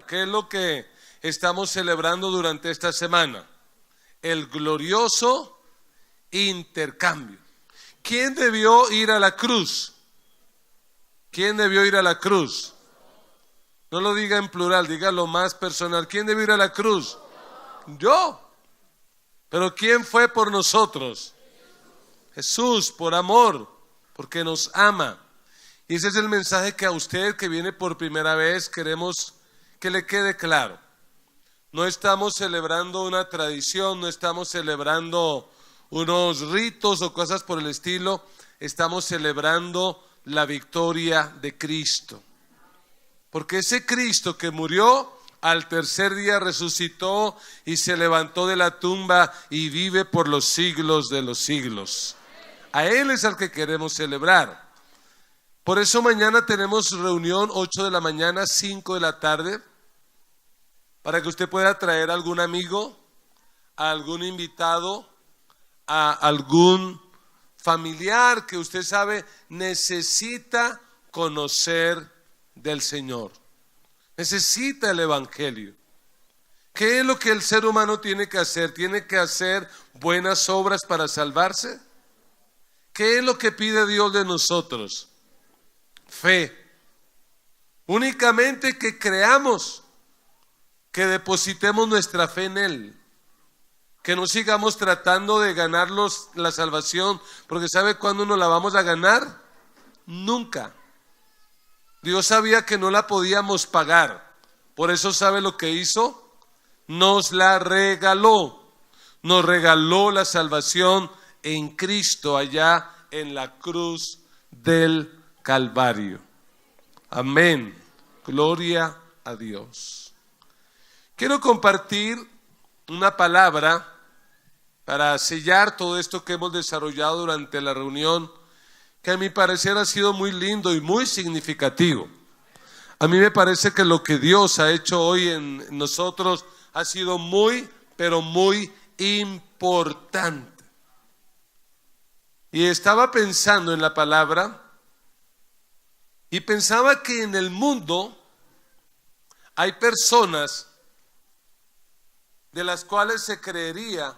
¿Qué es lo que estamos celebrando durante esta semana? El glorioso intercambio. ¿Quién debió ir a la cruz? ¿Quién debió ir a la cruz? No lo diga en plural, diga lo más personal. ¿Quién debió ir a la cruz? Yo. Pero ¿quién fue por nosotros? Jesús, por amor, porque nos ama. Y ese es el mensaje que a usted que viene por primera vez queremos que le quede claro. No estamos celebrando una tradición, no estamos celebrando unos ritos o cosas por el estilo. Estamos celebrando la victoria de Cristo. Porque ese Cristo que murió, al tercer día resucitó y se levantó de la tumba y vive por los siglos de los siglos. A Él es al que queremos celebrar. Por eso mañana tenemos reunión 8 de la mañana, 5 de la tarde, para que usted pueda traer a algún amigo, a algún invitado, a algún familiar que usted sabe necesita conocer del Señor. Necesita el Evangelio. ¿Qué es lo que el ser humano tiene que hacer? ¿Tiene que hacer buenas obras para salvarse? ¿Qué es lo que pide Dios de nosotros? Fe. Únicamente que creamos, que depositemos nuestra fe en Él, que no sigamos tratando de ganarlos la salvación, porque ¿sabe cuándo nos la vamos a ganar? Nunca. Dios sabía que no la podíamos pagar, por eso ¿sabe lo que hizo? Nos la regaló, nos regaló la salvación en Cristo allá en la cruz del Calvario. Amén, gloria a Dios. Quiero compartir una palabra para sellar todo esto que hemos desarrollado durante la reunión, que a mi parecer ha sido muy lindo y muy significativo. A mí me parece que lo que Dios ha hecho hoy en nosotros ha sido muy, pero muy importante. Y estaba pensando en la palabra y pensaba que en el mundo hay personas de las cuales se creería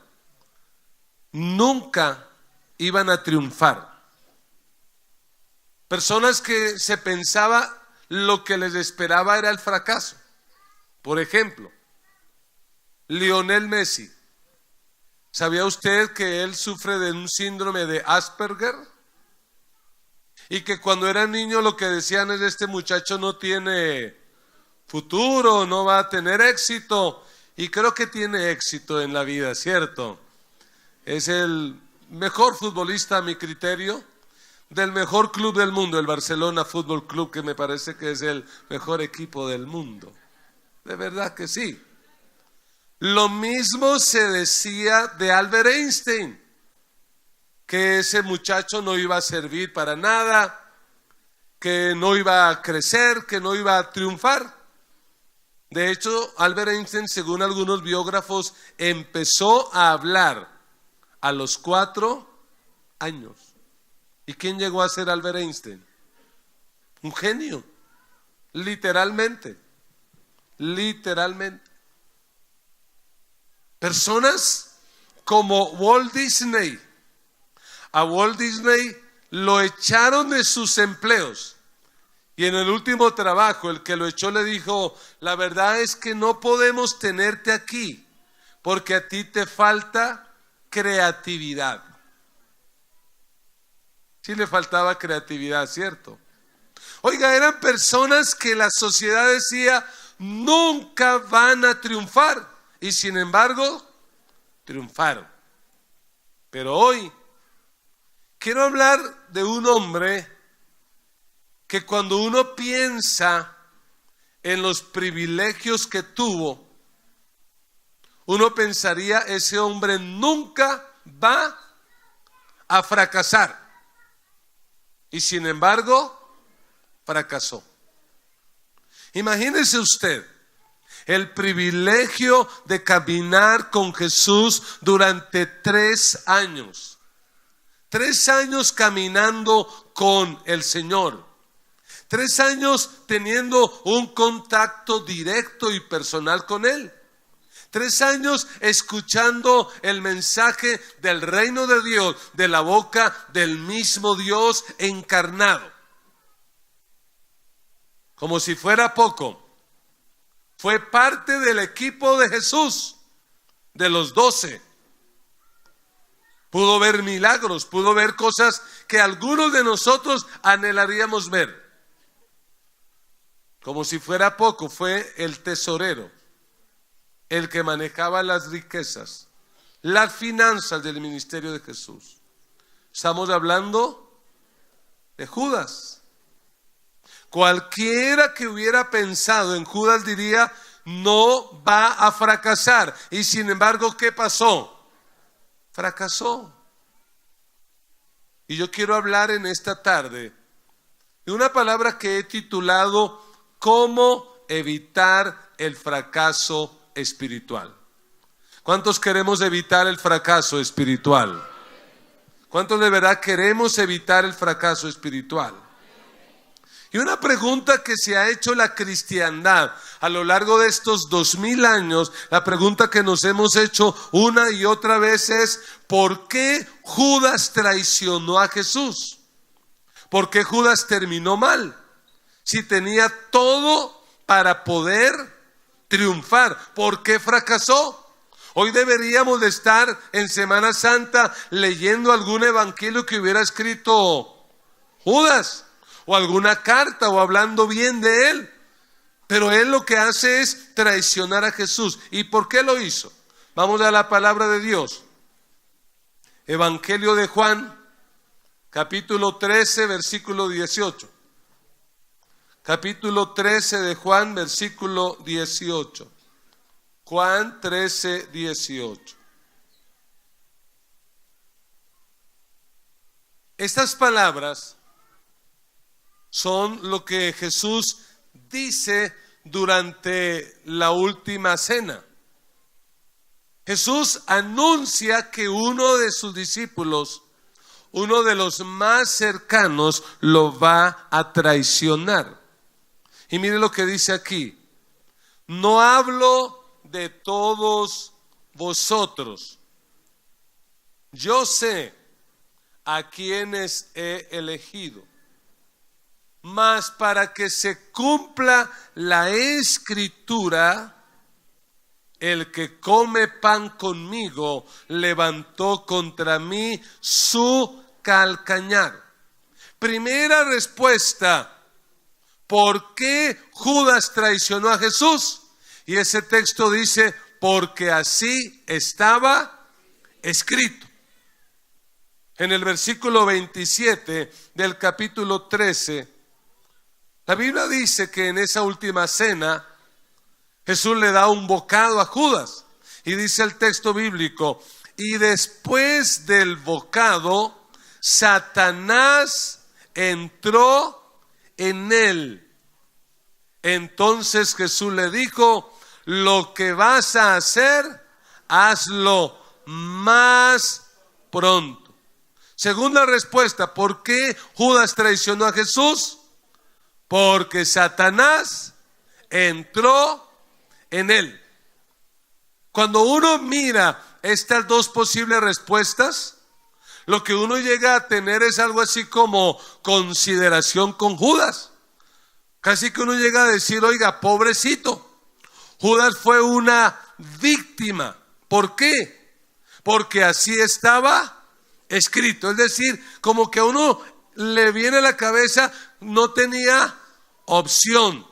nunca iban a triunfar. Personas que se pensaba lo que les esperaba era el fracaso. Por ejemplo, Lionel Messi. ¿Sabía usted que él sufre de un síndrome de Asperger? Y que cuando era niño lo que decían es: este muchacho no tiene futuro, no va a tener éxito. Y creo que tiene éxito en la vida, ¿cierto? Es el mejor futbolista a mi criterio, del mejor club del mundo, el Barcelona Fútbol Club, que me parece que es el mejor equipo del mundo. De verdad que sí. Lo mismo se decía de Albert Einstein, que ese muchacho no iba a servir para nada, que no iba a crecer, que no iba a triunfar. De hecho, Albert Einstein, según algunos biógrafos, empezó a hablar a los 4 años. ¿Y quién llegó a ser Albert Einstein? Un genio, literalmente. Personas como Walt Disney. A Walt Disney lo echaron de sus empleos. Y en el último trabajo, el que lo echó le dijo: la verdad es que no podemos tenerte aquí, porque a ti te falta creatividad. Sí le faltaba creatividad, ¿cierto? Oiga, eran personas que la sociedad decía nunca van a triunfar, y sin embargo, triunfaron. Pero hoy quiero hablar de un hombre que cuando uno piensa en los privilegios que tuvo, uno pensaría: ese hombre nunca va a fracasar. Y sin embargo, fracasó. Imagínese usted el privilegio de caminar con Jesús durante 3 años. 3 años caminando con el Señor. 3 años teniendo un contacto directo y personal con Él. 3 años escuchando el mensaje del reino de Dios de la boca del mismo Dios encarnado. Como si fuera poco, fue parte del equipo de Jesús, de los 12. Pudo ver milagros, pudo ver cosas que algunos de nosotros anhelaríamos ver. Como si fuera poco, fue el tesorero, el que manejaba las riquezas, las finanzas del ministerio de Jesús. Estamos hablando de Judas. Cualquiera que hubiera pensado en Judas diría, no va a fracasar. Y sin embargo, ¿qué pasó? Fracasó. Y yo quiero hablar en esta tarde de una palabra que he titulado ¿Cómo evitar el fracaso espiritual? ¿Cuántos queremos evitar el fracaso espiritual? ¿Cuántos de verdad queremos evitar el fracaso espiritual? Y una pregunta que se ha hecho la cristiandad a lo largo de estos 2000 años, la pregunta que nos hemos hecho una y otra vez es: ¿por qué Judas traicionó a Jesús? ¿Por qué Judas terminó mal? Si tenía todo para poder triunfar, ¿por qué fracasó? Hoy deberíamos de estar en Semana Santa leyendo algún evangelio que hubiera escrito Judas, o alguna carta, o hablando bien de él. Pero él lo que hace es traicionar a Jesús. ¿Y por qué lo hizo? Vamos a la palabra de Dios. Evangelio de Juan, capítulo 13, versículo 18. Capítulo 13 de Juan, versículo 18. Juan 13, 18. Estas palabras son lo que Jesús dice durante la última cena. Jesús anuncia que uno de sus discípulos, uno de los más cercanos, lo va a traicionar. Y mire lo que dice aquí: no hablo de todos vosotros, yo sé a quienes he elegido, mas para que se cumpla la escritura, el que come pan conmigo levantó contra mí su calcañar. Primera respuesta: ¿por qué Judas traicionó a Jesús? Y ese texto dice, porque así estaba escrito. En el versículo 27 del capítulo 13, la Biblia dice que en esa última cena Jesús le da un bocado a Judas. Y dice el texto bíblico, y después del bocado, Satanás entró en él. Entonces Jesús le dijo, lo que vas a hacer, hazlo más pronto. Segunda respuesta: ¿por qué Judas traicionó a Jesús? Porque Satanás entró en él. Cuando uno mira estas dos posibles respuestas, lo que uno llega a tener es algo así como consideración con Judas. Casi que uno llega a decir, oiga, pobrecito, Judas fue una víctima. ¿Por qué? Porque así estaba escrito. Es decir, como que a uno le viene a la cabeza, no tenía opción.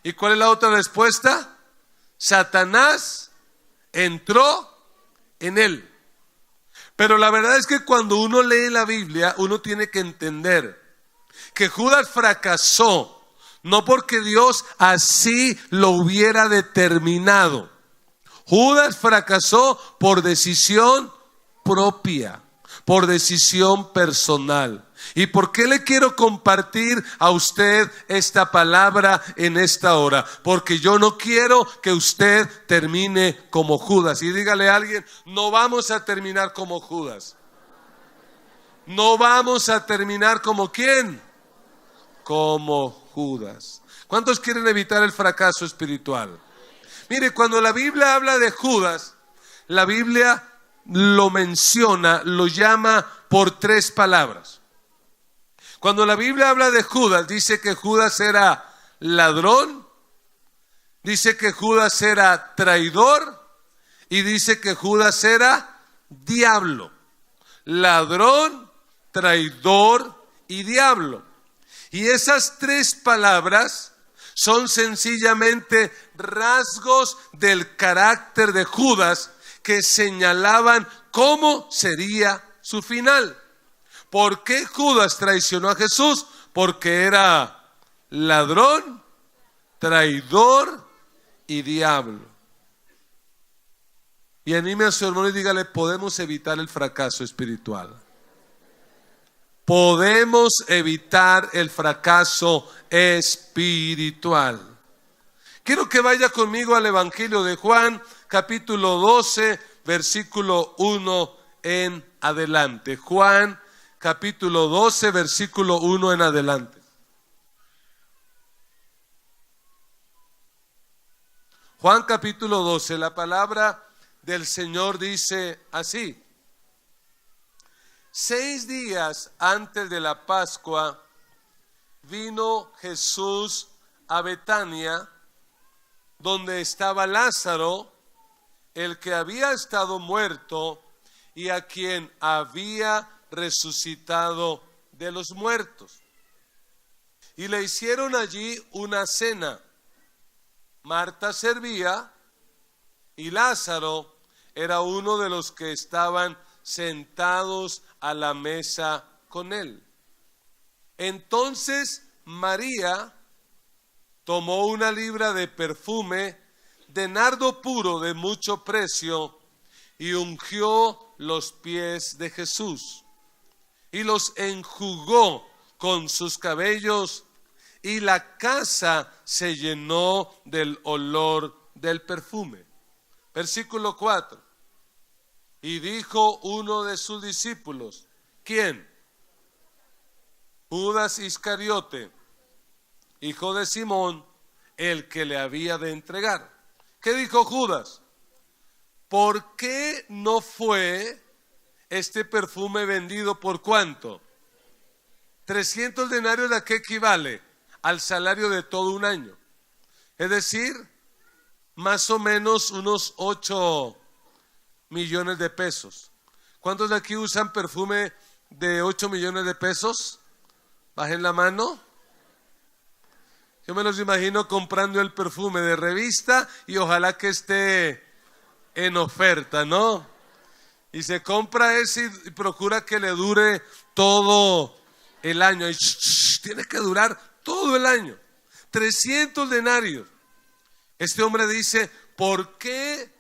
¿Y cuál es la otra respuesta? Satanás entró en él. Pero la verdad es que cuando uno lee la Biblia, uno tiene que entender que Judas fracasó, no porque Dios así lo hubiera determinado. Judas fracasó por decisión propia, por decisión personal. ¿Y por qué le quiero compartir a usted esta palabra en esta hora? Porque yo no quiero que usted termine como Judas. Y dígale a alguien, no vamos a terminar como Judas. no vamos a terminar como ¿quién? Como Judas. ¿Cuántos quieren evitar el fracaso espiritual? Mire, cuando la Biblia habla de Judas, la Biblia lo menciona, lo llama por 3 palabras. Cuando la Biblia habla de Judas, dice que Judas era ladrón, dice que Judas era traidor y dice que Judas era diablo. Ladrón, traidor y diablo. Y esas 3 palabras son sencillamente rasgos del carácter de Judas que señalaban cómo sería su final. ¿Por qué Judas traicionó a Jesús? Porque era ladrón, traidor y diablo. Y anime a su hermano y dígale, podemos evitar el fracaso espiritual. Podemos evitar el fracaso espiritual. Quiero que vaya conmigo al Evangelio de Juan, capítulo 12, versículo 1 en adelante. Juan, capítulo 12, versículo 1 en adelante. Juan, capítulo 12, la palabra del Señor dice así: 6 días antes de la Pascua, vino Jesús a Betania, donde estaba Lázaro, el que había estado muerto y a quien había resucitado de los muertos. Y le hicieron allí una cena. Marta servía y Lázaro era uno de los que estaban sentados a la mesa con él. Entonces María tomó una libra de perfume de nardo puro de mucho precio y ungió los pies de Jesús y los enjugó con sus cabellos, y la casa se llenó del olor del perfume. Versículo 4. Y dijo uno de sus discípulos, ¿quién? Judas Iscariote, hijo de Simón, el que le había de entregar. ¿Qué dijo Judas? ¿Por qué no fue este perfume vendido por cuánto? 300 denarios, ¿a qué equivale? Al salario de todo un año. Es decir, más o menos unos 8 millones de pesos. ¿Cuántos de aquí usan perfume de 8 millones de pesos? Bajen la mano. Yo me los imagino comprando el perfume de revista y ojalá que esté en oferta, ¿no? Y se compra ese y procura que le dure todo el año. Y tiene que durar todo el año. 300 denarios. Este hombre dice, ¿por qué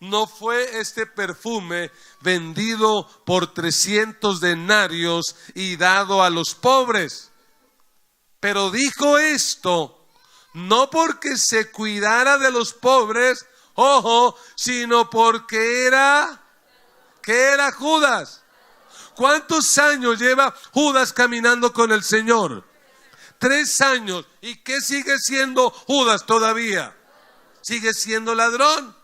no fue este perfume vendido por 300 denarios y dado a los pobres? Pero dijo esto no porque se cuidara de los pobres, ojo, sino porque ¿qué era Judas? ¿Cuántos años lleva Judas caminando con el Señor? 3 años. ¿Y qué sigue siendo Judas todavía? Sigue siendo ladrón.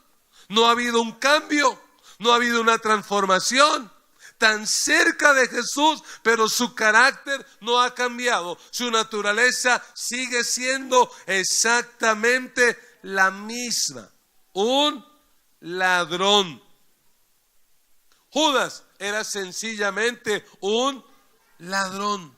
No ha habido un cambio, no ha habido una transformación. Tan cerca de Jesús, pero su carácter no ha cambiado. Su naturaleza sigue siendo exactamente la misma. Un ladrón. Judas era sencillamente un ladrón.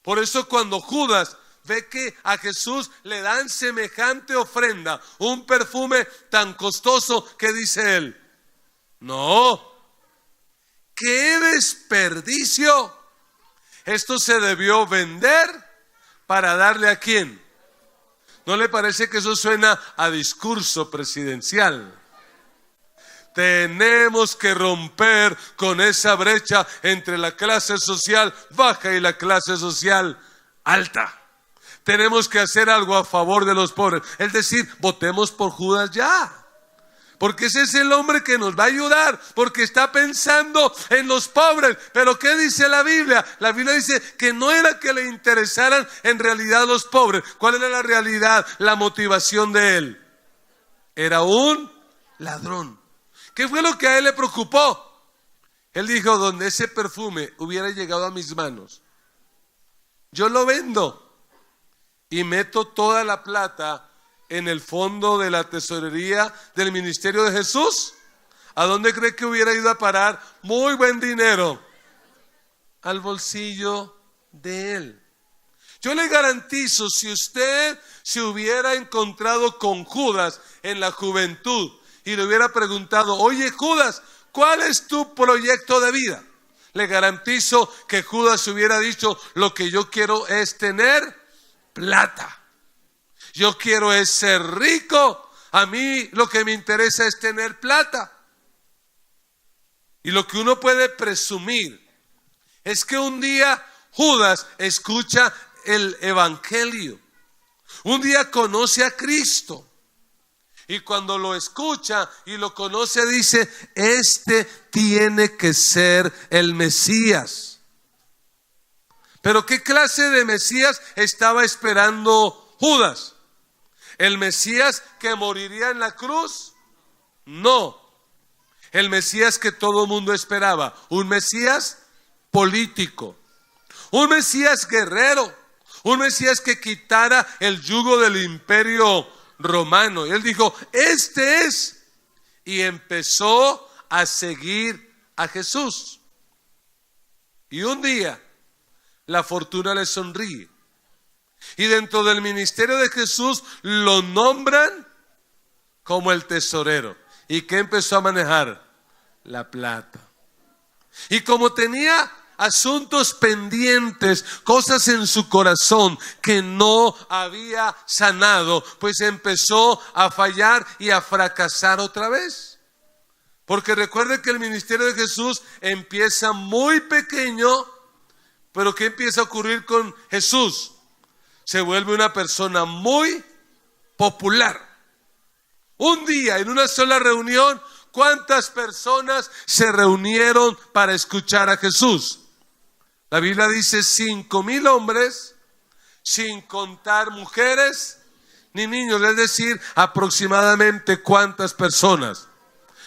Por eso cuando Judas ve que a Jesús le dan semejante ofrenda, un perfume tan costoso, ¿qué dice él? No, ¡qué desperdicio! Esto se debió vender para darle ¿a quién? ¿No le parece que eso suena a discurso presidencial? Tenemos que romper con esa brecha entre la clase social baja y la clase social alta. Tenemos que hacer algo a favor de los pobres. Es decir, votemos por Judas ya. porque ese es el hombre que nos va a ayudar, porque está pensando en los pobres. Pero ¿qué dice la Biblia? La Biblia dice que no era que le interesaran en realidad los pobres. ¿Cuál era la realidad? La motivación de él. Era un ladrón. ¿Qué fue lo que a él le preocupó? Él dijo, donde ese perfume hubiera llegado a mis manos, yo lo vendo y meto toda la plata en el fondo de la tesorería del ministerio de Jesús. ¿A dónde cree que hubiera ido a parar? Muy buen dinero. Al bolsillo de él. Yo le garantizo, si usted se hubiera encontrado con Judas en la juventud y le hubiera preguntado, oye Judas, ¿cuál es tu proyecto de vida? Le garantizo que Judas hubiera dicho, lo que yo quiero es tener plata. Yo quiero es ser rico. A mí lo que me interesa es tener plata. Y lo que uno puede presumir es que un día Judas escucha el evangelio. Un día conoce a Cristo. Y cuando lo escucha y lo conoce dice, este tiene que ser el Mesías. Pero ¿qué clase de Mesías estaba esperando Judas? ¿El Mesías que moriría en la cruz? No. El Mesías que todo el mundo esperaba. Un Mesías político. Un Mesías guerrero. Un Mesías que quitara el yugo del imperio romano. Y él dijo, este es. Y empezó a seguir a Jesús. Y un día la fortuna le sonríe. Y dentro del ministerio de Jesús lo nombran como el tesorero. ¿Y qué empezó a manejar? La plata. Y como tenía asuntos pendientes, cosas en su corazón que no había sanado, pues empezó a fallar y a fracasar otra vez. Porque recuerde que el ministerio de Jesús empieza muy pequeño, pero ¿qué empieza a ocurrir con Jesús? Se vuelve una persona muy popular. Un día, en una sola reunión, ¿cuántas personas se reunieron para escuchar a Jesús? La Biblia dice 5,000 hombres, sin contar mujeres ni niños. Es decir, aproximadamente ¿cuántas personas?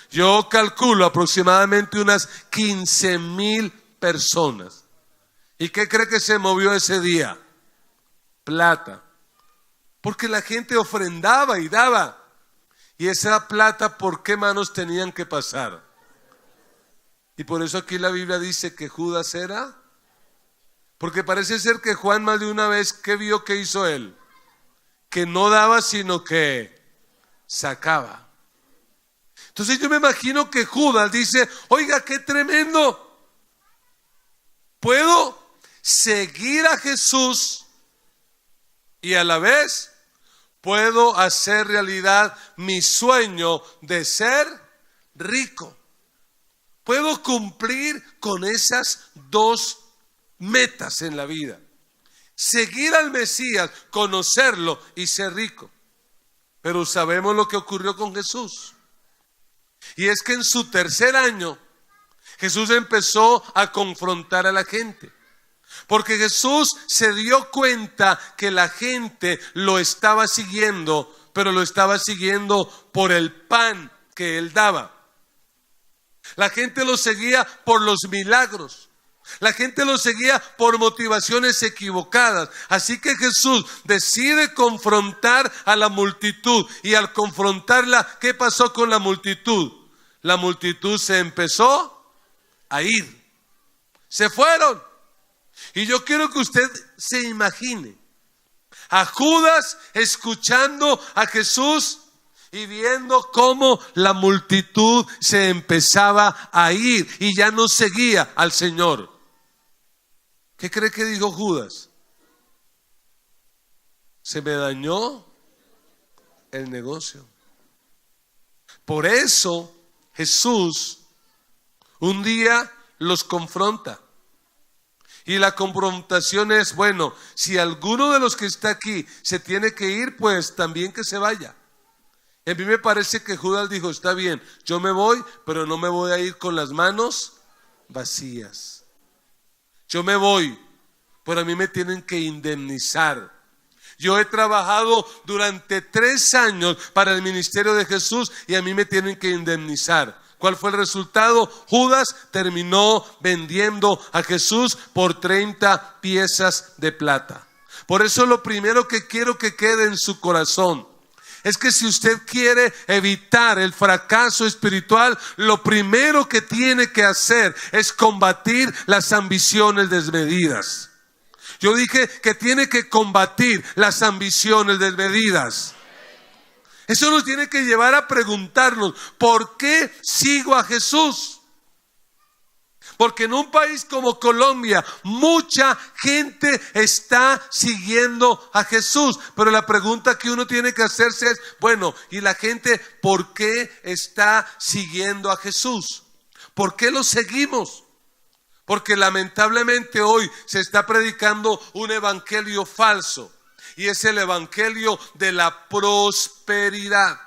Yo calculo aproximadamente unas 15,000 personas. ¿Y qué cree que se movió ese día? Plata. Porque la gente ofrendaba y daba. Y esa plata, ¿por qué manos tenían que pasar? Y por eso aquí la Biblia dice que Judas era. Porque parece ser que Juan más de una vez, ¿qué vio que hizo él? Que no daba, sino que sacaba. Entonces yo me imagino que Judas dice, oiga, qué tremendo. Puedo seguir a Jesús y a la vez puedo hacer realidad mi sueño de ser rico. Puedo cumplir con esas dos metas en la vida. Seguir al Mesías, conocerlo y ser rico. Pero sabemos lo que ocurrió con Jesús. Y es que en su tercer año, Jesús empezó a confrontar a la gente. Porque Jesús se dio cuenta que la gente lo estaba siguiendo, pero lo estaba siguiendo por el pan que él daba. La gente lo seguía por los milagros. La gente lo seguía por motivaciones equivocadas. Así que Jesús decide confrontar a la multitud. Y al confrontarla, ¿qué pasó con la multitud? La multitud se empezó a ir. Se fueron. Y yo quiero que usted se imagine a Judas escuchando a Jesús y viendo cómo la multitud se empezaba a ir y ya no seguía al Señor. ¿Qué cree que dijo Judas? Se me dañó el negocio. Por eso Jesús un día los confronta. Y la confrontación es, bueno, si alguno de los que está aquí se tiene que ir, pues también que se vaya. A mí me parece que Judas dijo, está bien, yo me voy, pero no me voy a ir con las manos vacías. Yo me voy, pero a mí me tienen que indemnizar. Yo he trabajado durante 3 años para el ministerio de Jesús y a mí me tienen que indemnizar. ¿Cuál fue el resultado? Judas terminó vendiendo a Jesús por 30 piezas de plata. Por eso lo primero que quiero que quede en su corazón es que si usted quiere evitar el fracaso espiritual, lo primero que tiene que hacer es combatir las ambiciones desmedidas. Yo dije que tiene que combatir las ambiciones desmedidas. Eso nos tiene que llevar a preguntarnos, ¿por qué sigo a Jesús? Porque en un país como Colombia, mucha gente está siguiendo a Jesús. Pero la pregunta que uno tiene que hacerse es, bueno, ¿y la gente por qué está siguiendo a Jesús? ¿Por qué lo seguimos? Porque lamentablemente hoy se está predicando un evangelio falso. Y es el evangelio de la prosperidad.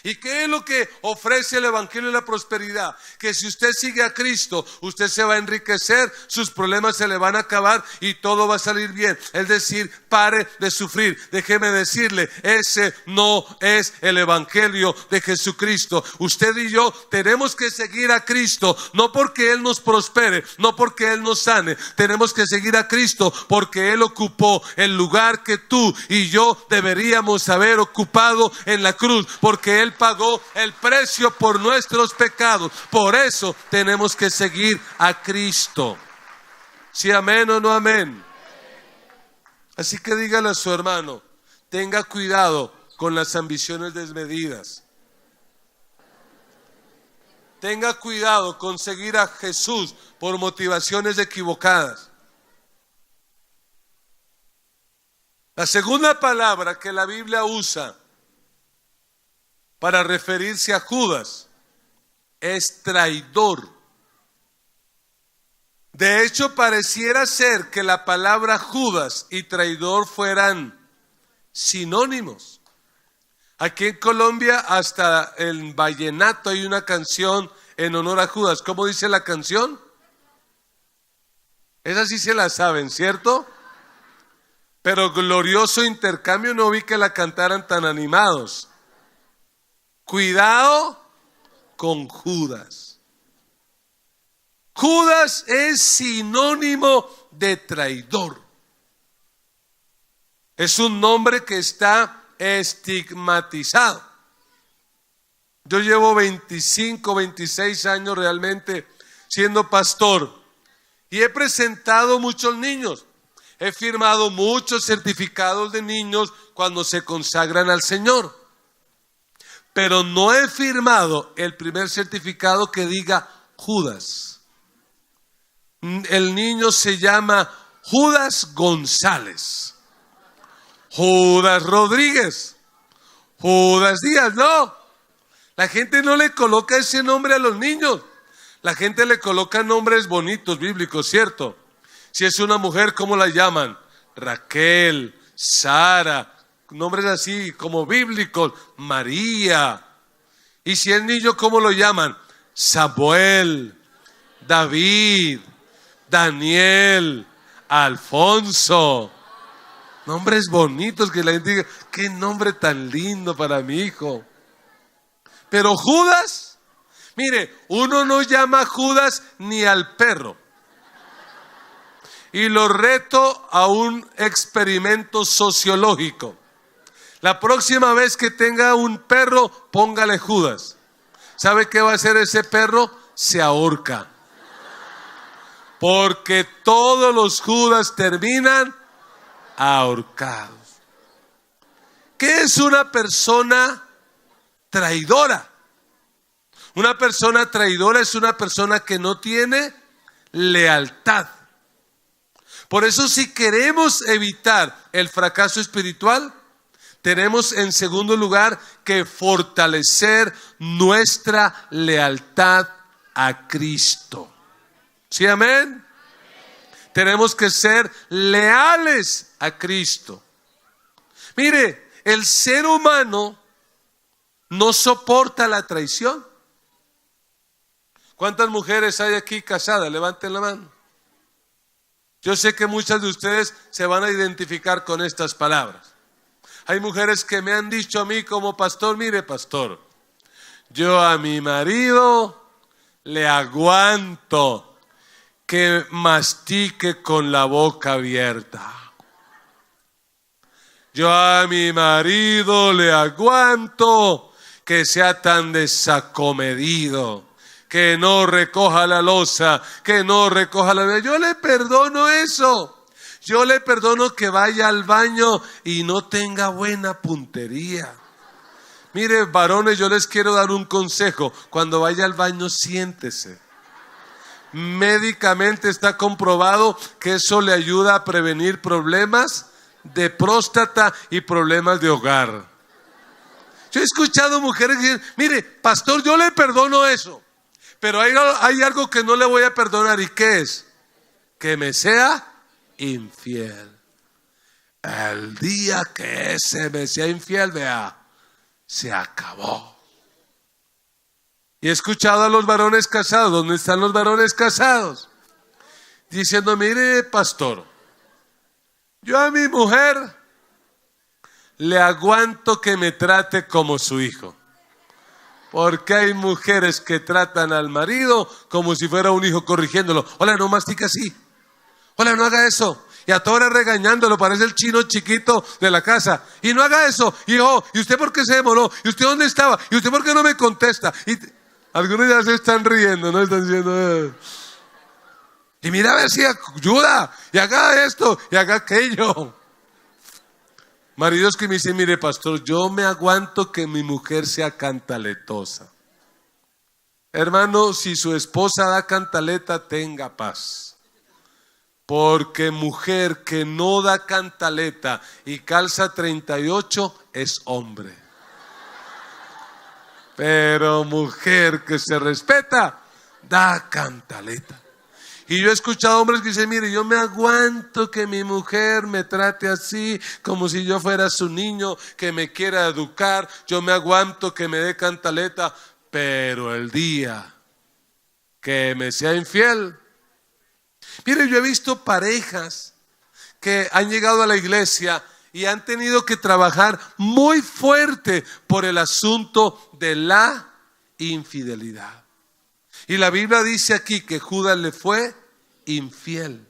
¿Y qué es lo que ofrece el evangelio de la prosperidad? Que si usted sigue a Cristo, usted se va a enriquecer, sus problemas se le van a acabar y todo va a salir bien. Es decir, pare de sufrir. Déjeme decirle, ese no es el evangelio de Jesucristo. Usted y yo tenemos que seguir a Cristo, no porque Él nos prospere, no porque Él nos sane. Tenemos que seguir a Cristo porque Él ocupó el lugar que tú y yo deberíamos haber ocupado en la cruz, porque Él pagó el precio por nuestros pecados. Por eso tenemos que seguir a Cristo. ¿Sí, amén o no amén? Así que dígale a su hermano, tenga cuidado con las ambiciones desmedidas. Tenga cuidado con seguir a Jesús por motivaciones equivocadas. La segunda palabra que la Biblia usa para referirse a Judas es traidor. De hecho, pareciera ser que la palabra Judas y traidor fueran sinónimos. Aquí en Colombia, hasta en vallenato hay una canción en honor a Judas. ¿Cómo dice la canción? Esa sí se la saben, ¿cierto? Pero glorioso intercambio no vi que la cantaran tan animados. Cuidado con Judas. Judas es sinónimo de traidor. Es un nombre que está estigmatizado. Yo llevo 25, 26 años realmente siendo pastor y he presentado muchos niños. He firmado muchos certificados de niños cuando se consagran al Señor. Pero no he firmado el primer certificado que diga Judas. El niño se llama Judas González, Judas Rodríguez, Judas Díaz. No, la gente no le coloca ese nombre a los niños. La gente le coloca nombres bonitos, bíblicos, ¿cierto? Si es una mujer, ¿cómo la llaman? Raquel, Sara, nombres así como bíblicos, María. Y si es niño, ¿cómo lo llaman? Samuel, David, Daniel, Alfonso. Nombres bonitos que la gente diga, qué nombre tan lindo para mi hijo. Pero Judas, mire, uno no llama Judas ni al perro. Y lo reto a un experimento sociológico. La próxima vez que tenga un perro, póngale Judas. ¿Sabe qué va a hacer ese perro? Se ahorca. Porque todos los Judas terminan ahorcados. ¿Qué es una persona traidora? Una persona traidora es una persona que no tiene lealtad. Por eso, si queremos evitar el fracaso espiritual, tenemos en segundo lugar que fortalecer nuestra lealtad a Cristo. ¿Sí, amén? Tenemos que ser leales a Cristo. Mire, el ser humano no soporta la traición. ¿Cuántas mujeres hay aquí casadas? Levanten la mano. Yo sé que muchas de ustedes se van a identificar con estas palabras. Hay mujeres que me han dicho a mí como pastor: mire, pastor, yo a mi marido le aguanto que mastique con la boca abierta. Yo a mi marido le aguanto que sea tan desacomedido, que no recoja la loza, que no recoja la... Yo le perdono eso. Yo le perdono que vaya al baño y no tenga buena puntería. Mire, varones, yo les quiero dar un consejo. Cuando vaya al baño, siéntese. Médicamente está comprobado que eso le ayuda a prevenir problemas de próstata y problemas de hogar. Yo he escuchado mujeres que dicen: mire, pastor, yo le perdono eso, pero hay algo que no le voy a perdonar. ¿Y qué es? Que me sea infiel. El día que ese me sea infiel, vea, se acabó. Y he escuchado a los varones casados. ¿Dónde están los varones casados? Diciendo: mire, pastor, yo a mi mujer le aguanto que me trate como su hijo. Porque hay mujeres que tratan al marido como si fuera un hijo, corrigiéndolo. Hola, no mastica así. Hola, no haga eso. Y a toda hora regañándolo, parece el chino chiquito de la casa. Y no haga eso. Hijo, ¿y usted por qué se demoró? ¿Y usted dónde estaba? ¿Y usted por qué no me contesta? Y algunos ya se están riendo, ¿no? Están diciendo... Y mira a ver si ayuda, y haga esto, y haga aquello. Maridos que me dicen: mire, pastor, yo me aguanto que mi mujer sea cantaletosa. Hermano, si su esposa da cantaleta, tenga paz. Porque mujer que no da cantaleta y calza 38 es hombre. Pero mujer que se respeta, da cantaleta. Y yo he escuchado hombres que dicen: mire, yo me aguanto que mi mujer me trate así, como si yo fuera su niño, que me quiera educar. Yo me aguanto que me dé cantaleta, pero el día que me sea infiel... Mire, yo he visto parejas que han llegado a la iglesia y han tenido que trabajar muy fuerte por el asunto de la infidelidad. Y la Biblia dice aquí que Judas le fue infiel,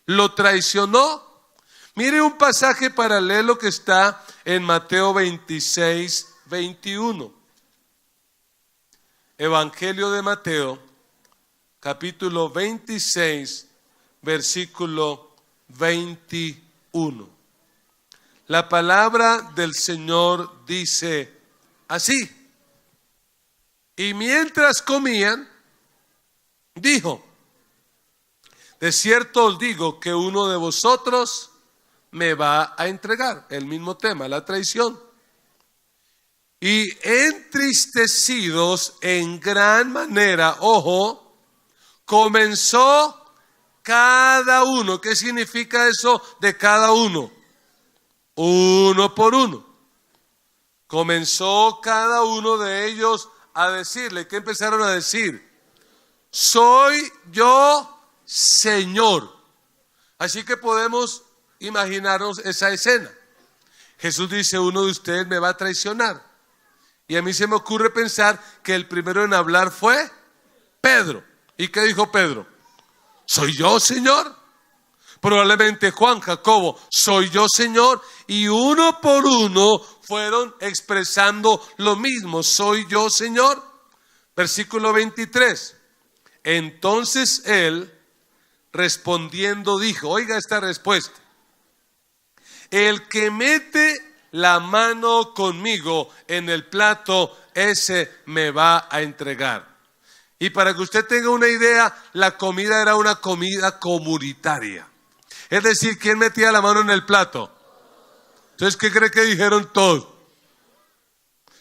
lo traicionó. Mire un pasaje paralelo que está en Mateo 26, 21. Evangelio de Mateo, capítulo 26, versículo 21. La palabra del Señor dice así: y mientras comían, dijo: de cierto os digo que uno de vosotros me va a entregar. El mismo tema, la traición. Y entristecidos en gran manera, ojo, comenzó cada uno. ¿Qué significa eso de cada uno? Uno por uno. Comenzó cada uno de ellos a decirle. ¿Qué empezaron a decir? Soy yo Señor. Así que podemos imaginarnos esa escena. Jesús dice: uno de ustedes me va a traicionar. Y a mí se me ocurre pensar que el primero en hablar fue Pedro. ¿Y qué dijo Pedro? ¿Soy yo, Señor? Probablemente Juan, Jacobo, ¿soy yo, Señor? Y uno por uno fueron expresando lo mismo: ¿soy yo, Señor? Versículo 23. Entonces él, respondiendo, dijo, oiga esta respuesta: el que mete la mano conmigo en el plato, ese me va a entregar. Y para que usted tenga una idea, la comida era una comida comunitaria. Es decir, ¿quién metía la mano en el plato? Entonces, ¿qué cree que dijeron todos?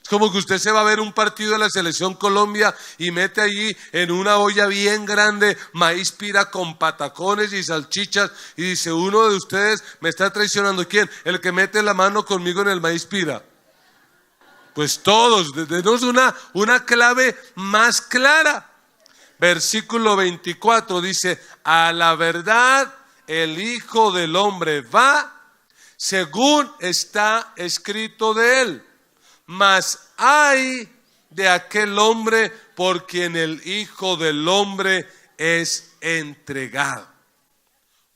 Es como que usted se va a ver un partido de la Selección Colombia y mete allí en una olla bien grande maíz pira con patacones y salchichas y dice: uno de ustedes me está traicionando. ¿Quién? El que mete la mano conmigo en el maíz pira. Pues todos, denos una clave más clara. Versículo 24 dice, a la verdad el Hijo del Hombre va según está escrito de él. Mas ay de aquel hombre por quien el Hijo del Hombre es entregado.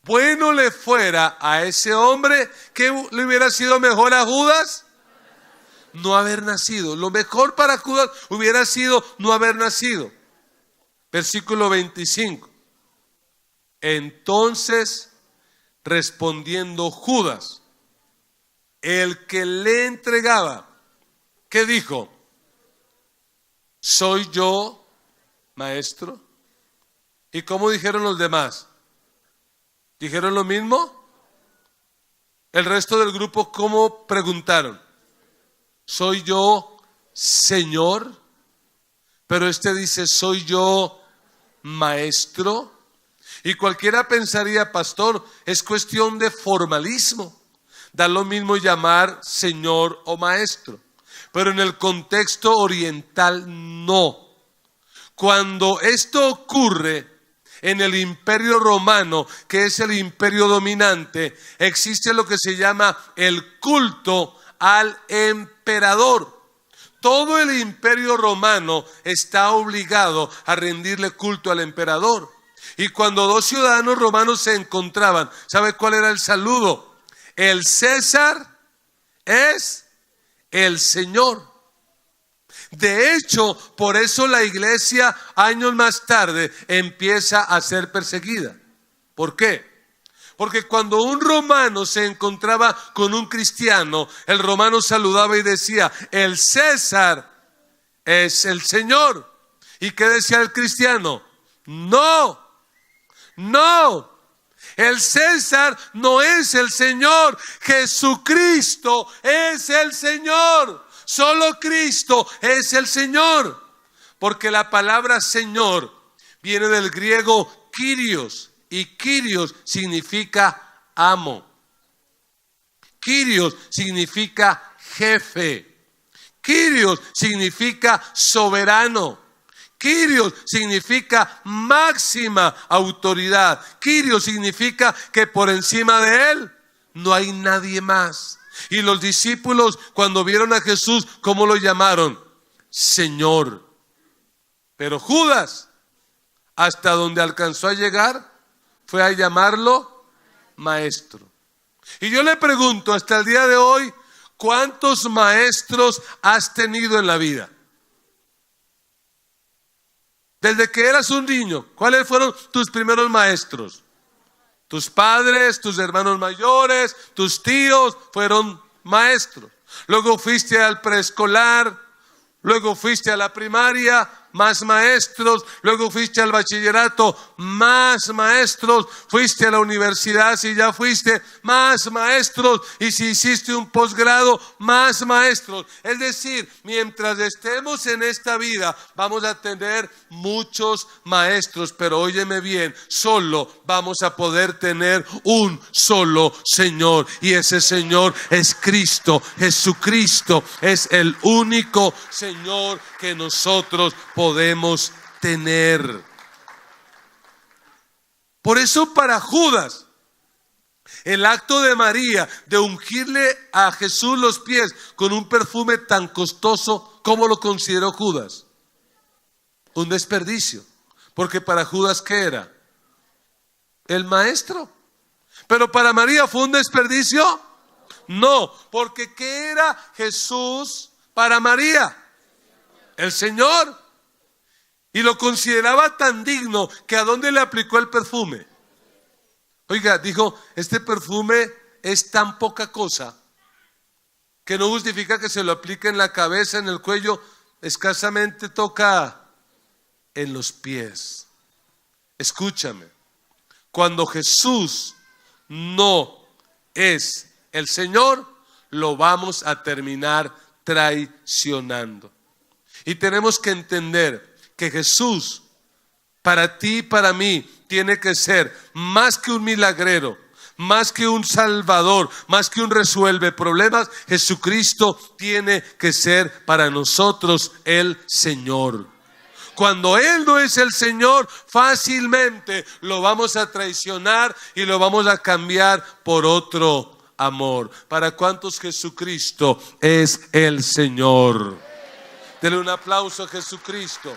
Bueno le fuera a ese hombre, que le hubiera sido mejor a Judas no haber nacido. Lo mejor para Judas hubiera sido no haber nacido. Versículo 25. Entonces, respondiendo Judas, el que le entregaba, ¿qué dijo? ¿Soy yo, maestro? ¿Y cómo dijeron los demás? ¿Dijeron lo mismo? El resto del grupo, ¿cómo preguntaron? ¿Soy yo, Señor? Pero este dice, ¿soy yo, maestro? Y cualquiera pensaría, pastor, es cuestión de formalismo. Da lo mismo llamar Señor o maestro. Pero en el contexto oriental no. Cuando esto ocurre en el Imperio Romano, que es el imperio dominante, existe lo que se llama el culto al emperador. Todo el Imperio Romano está obligado a rendirle culto al emperador. Y cuando dos ciudadanos romanos se encontraban, ¿sabe cuál era el saludo? El César es el Señor. De hecho, por eso la iglesia años más tarde empieza a ser perseguida. ¿Por qué? Porque cuando un romano se encontraba con un cristiano, el romano saludaba y decía, el César es el Señor. ¿Y qué decía el cristiano? No, el César no es el Señor, Jesucristo es el Señor. Solo Cristo es el Señor. Porque la palabra Señor viene del griego Kyrios. Y Kyrios significa amo. Kyrios significa jefe. Kyrios significa soberano. Kyrios significa máxima autoridad. Kyrios significa que por encima de él no hay nadie más. Y los discípulos, cuando vieron a Jesús, ¿cómo lo llamaron? Señor. Pero Judas, hasta donde alcanzó a llegar, fue a llamarlo maestro. Y yo le pregunto, hasta el día de hoy, ¿cuántos maestros has tenido en la vida? Desde que eras un niño, ¿cuáles fueron tus primeros maestros? Tus padres, tus hermanos mayores, tus tíos fueron maestros. Luego fuiste al preescolar, luego fuiste a la primaria, más maestros. Luego fuiste al bachillerato, más maestros. Fuiste a la universidad, si ya fuiste, más maestros. Y si hiciste un posgrado, más maestros. Es decir, mientras estemos en esta vida, vamos a tener muchos maestros. Pero óyeme bien, solo vamos a poder tener un solo Señor. Y ese Señor es Cristo. Jesucristo es el único Señor que nosotros podemos tener. Por eso para Judas, el acto de María de ungirle a Jesús los pies con un perfume tan costoso, ¿cómo lo consideró Judas? Un desperdicio. Porque para Judas, ¿qué era? El maestro. Pero para María, ¿fue un desperdicio? No, porque ¿qué era Jesús para María? El Señor. Y lo consideraba tan digno que ¿a dónde le aplicó el perfume? Oiga, dijo, este perfume es tan poca cosa que no justifica que se lo aplique en la cabeza, en el cuello, escasamente toca en los pies. Escúchame, cuando Jesús no es el Señor, lo vamos a terminar traicionando. Y tenemos que entender que Jesús, para ti y para mí, tiene que ser más que un milagrero, más que un salvador, más que un resuelve problemas, Jesucristo tiene que ser para nosotros el Señor. Cuando Él no es el Señor, fácilmente lo vamos a traicionar y lo vamos a cambiar por otro amor. ¿Para cuántos Jesucristo es el Señor? Dele un aplauso a Jesucristo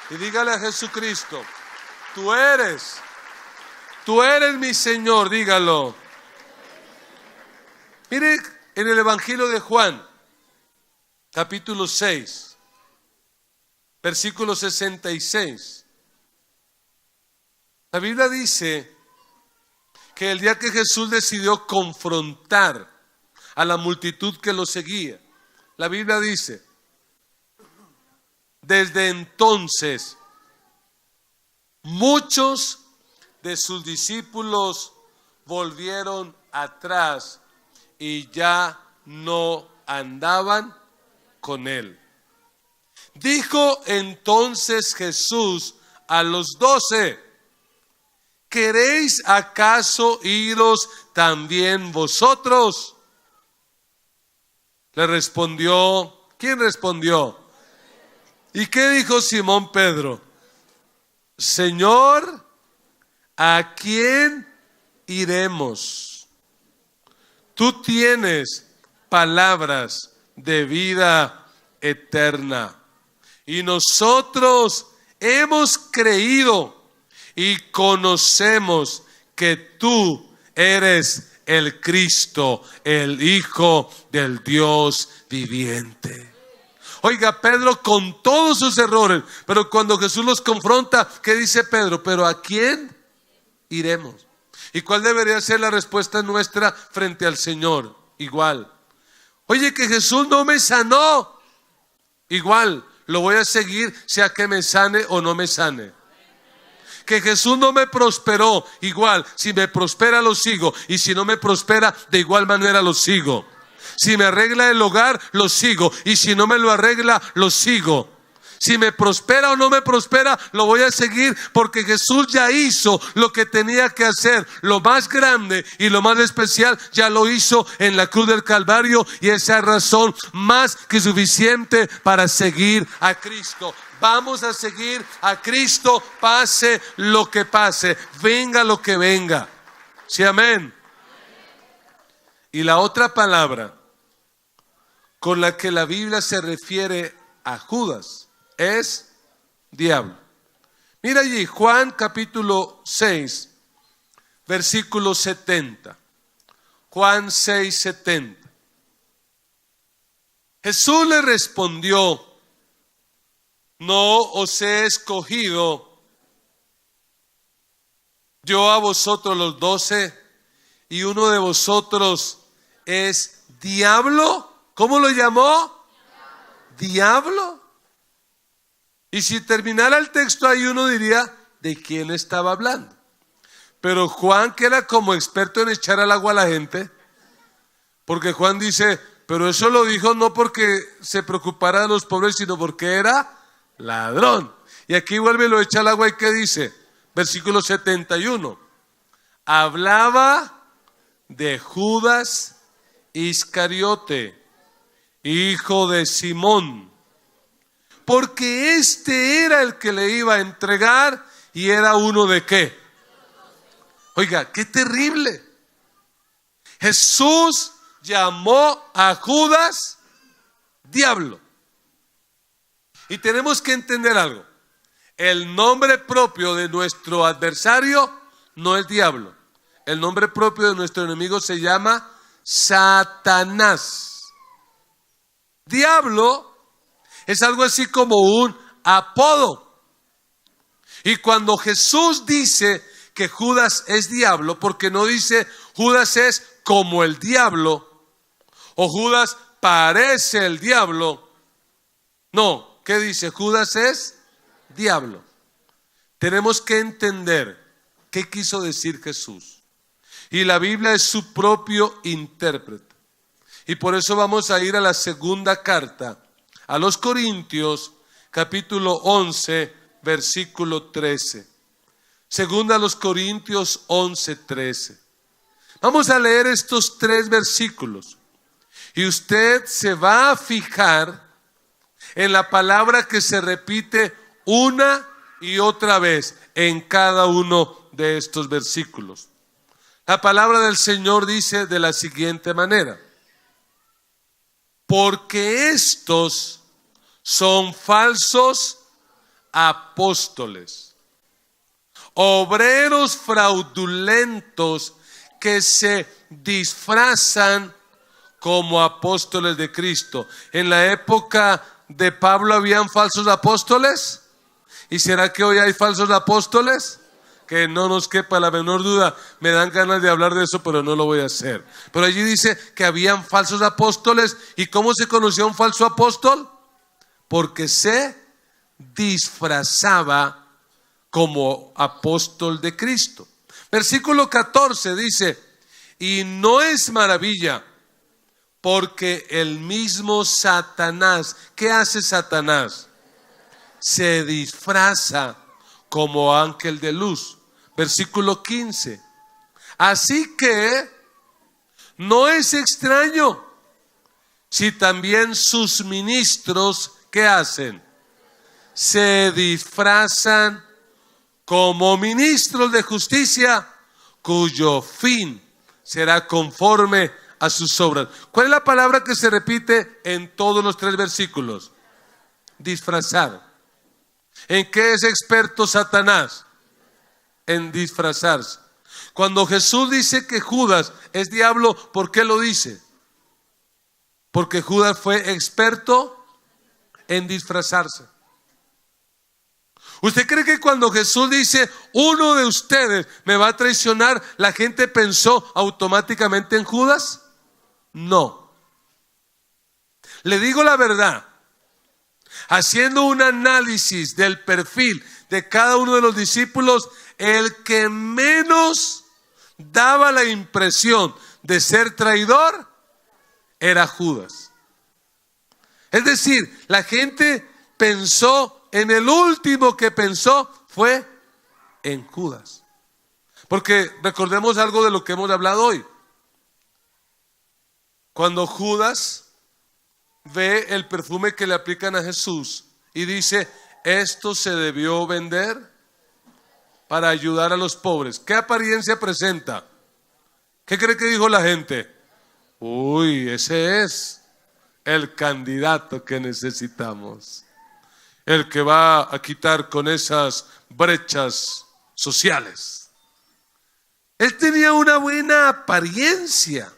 y dígale a Jesucristo: tú eres mi Señor, dígalo. Mire en el Evangelio de Juan, capítulo 6, versículo 66. La Biblia dice que el día que Jesús decidió confrontar a la multitud que lo seguía, la Biblia dice: desde entonces muchos de sus discípulos volvieron atrás y ya no andaban con él. Dijo entonces Jesús a los 12: ¿queréis acaso iros también vosotros? Le respondió, ¿quién respondió? ¿Y qué dijo Simón Pedro? Señor, ¿a quién iremos? Tú tienes palabras de vida eterna. Y nosotros hemos creído y conocemos que tú eres el Cristo, el Hijo del Dios viviente. Oiga, Pedro con todos sus errores, pero cuando Jesús los confronta, ¿qué dice Pedro? ¿Pero a quién iremos? ¿Y cuál debería ser la respuesta nuestra frente al Señor? Igual. Oye, que Jesús no me sanó. Igual, lo voy a seguir sea que me sane o no me sane. Que Jesús no me prosperó. Igual, si me prospera lo sigo, y si no me prospera, de igual manera lo sigo. Si me arregla el hogar, lo sigo, y si no me lo arregla, lo sigo. Si me prospera o no me prospera, lo voy a seguir, porque Jesús ya hizo lo que tenía que hacer. Lo más grande y lo más especial ya lo hizo en la cruz del Calvario, y esa es razón más que suficiente para seguir a Cristo. Vamos a seguir a Cristo, pase lo que pase, venga lo que venga. ¿Sí, amén? Y la otra palabra con la que la Biblia se refiere a Judas es diablo. Mira allí, Juan capítulo 6, versículo 70. Juan 6, 70. Jesús le respondió: no os he escogido yo a vosotros los 12, y uno de vosotros es diablo. ¿Cómo lo llamó? Diablo. Y si terminara el texto ahí, uno diría: ¿de quién estaba hablando? Pero Juan, que era como experto en echar al agua a la gente, porque Juan dice: pero eso lo dijo no porque se preocupara de los pobres, sino porque era ladrón. Y aquí vuelve y lo echa al agua, y ¿qué dice? Versículo 71. Hablaba de Judas Iscariote, hijo de Simón, porque este era el que le iba a entregar, y era uno de ¿qué? Oiga, qué terrible. Jesús llamó a Judas diablo. Y tenemos que entender algo: el nombre propio de nuestro adversario no es diablo. El nombre propio de nuestro enemigo se llama Satanás. Diablo es algo así como un apodo. Y cuando Jesús dice que Judas es diablo, porque no dice Judas es como el diablo o Judas parece el diablo. No, ¿qué dice? Judas es diablo. Tenemos que entender qué quiso decir Jesús. Y la Biblia es su propio intérprete. Y por eso vamos a ir a la segunda carta a los Corintios, capítulo 11, versículo 13. Segunda a los Corintios 11, 13. Vamos a leer estos 3 versículos y usted se va a fijar en la palabra que se repite una y otra vez en cada uno de estos versículos. La palabra del Señor dice de la siguiente manera: porque estos son falsos apóstoles, obreros fraudulentos que se disfrazan como apóstoles de Cristo. En la época de Pablo habían falsos apóstoles. ¿Y será que hoy hay falsos apóstoles? Que no nos quepa la menor duda. Me dan ganas de hablar de eso, pero no lo voy a hacer. Pero allí dice que habían falsos apóstoles. ¿Y cómo se conocía un falso apóstol? Porque se disfrazaba como apóstol de Cristo. Versículo 14 dice: y no es maravilla, porque el mismo Satanás, ¿qué hace Satanás? Se disfraza como ángel de luz. Versículo 15. Así que no es extraño si también sus ministros, ¿qué hacen? Se disfrazan como ministros de justicia, cuyo fin será conforme a sus obras. ¿Cuál es la palabra que se repite en todos los 3 versículos? Disfrazar. ¿En qué es experto Satanás? En disfrazarse. Cuando Jesús dice que Judas es diablo, ¿por qué lo dice? Porque Judas fue experto en disfrazarse. ¿Usted cree que cuando Jesús dice uno de ustedes me va a traicionar, la gente pensó automáticamente en Judas? No. Le digo la verdad. Haciendo un análisis del perfil de cada uno de los discípulos, el que menos daba la impresión de ser traidor era Judas. Es decir, la gente pensó en el último que pensó fue en Judas. Porque recordemos algo de lo que hemos hablado hoy. Cuando Judas ve el perfume que le aplican a Jesús y dice: esto se debió vender para ayudar a los pobres. ¿Qué apariencia presenta? ¿Qué cree que dijo la gente? Uy, ese es el candidato que necesitamos, el que va a quitar con esas brechas sociales. Él tenía una buena apariencia.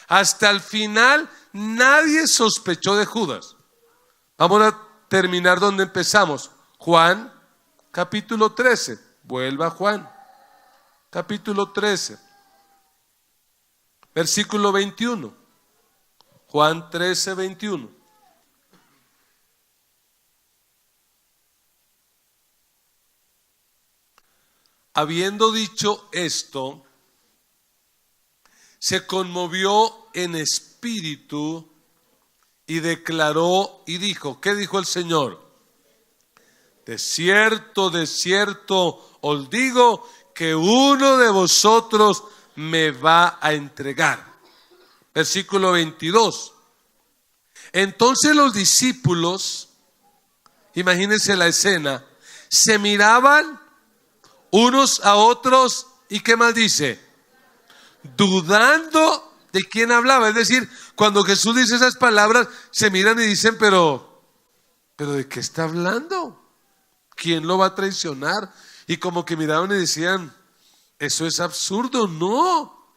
Hasta el final nadie sospechó de Judas. Vamos a terminar donde empezamos. Juan capítulo 13. Vuelva a Juan capítulo 13, versículo 21. Juan 13, 21. Habiendo dicho esto, se conmovió en espíritu y declaró y dijo, ¿qué dijo el Señor? De cierto os digo que uno de vosotros me va a entregar. Versículo 22. Entonces los discípulos, imagínense la escena, se miraban unos a otros y ¿qué más dice? Dudando de quién hablaba. Es decir, cuando Jesús dice esas palabras, se miran y dicen, pero ¿de qué está hablando? ¿Quién lo va a traicionar? Y como que miraban y decían, eso es absurdo. No,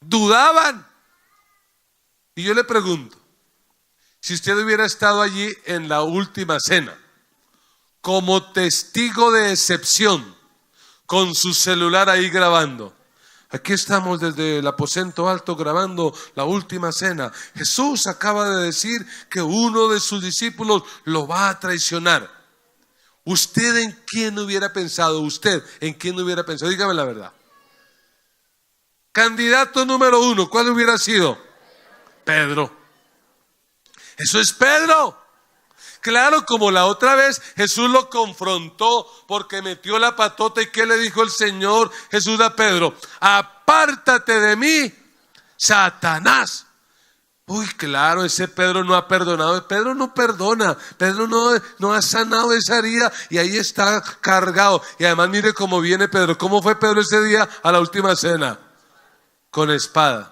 dudaban. Y yo le pregunto, si usted hubiera estado allí en la última cena, como testigo de excepción, con su celular ahí grabando. Aquí estamos desde el aposento alto grabando la última cena. Jesús acaba de decir que uno de sus discípulos lo va a traicionar. ¿Usted en quién hubiera pensado? ¿Usted en quién hubiera pensado? Dígame la verdad. Candidato número 1, ¿cuál hubiera sido? Pedro. Eso es Pedro. Claro, como la otra vez Jesús lo confrontó porque metió la patota. ¿Y qué le dijo el Señor Jesús a Pedro? Apártate apártate de mí, Satanás. Uy, claro, ese Pedro no ha perdonado. Pedro no perdona. Pedro no ha sanado esa herida y ahí está cargado. Y además mire cómo viene Pedro. ¿Cómo fue Pedro ese día a la última cena? Con espada.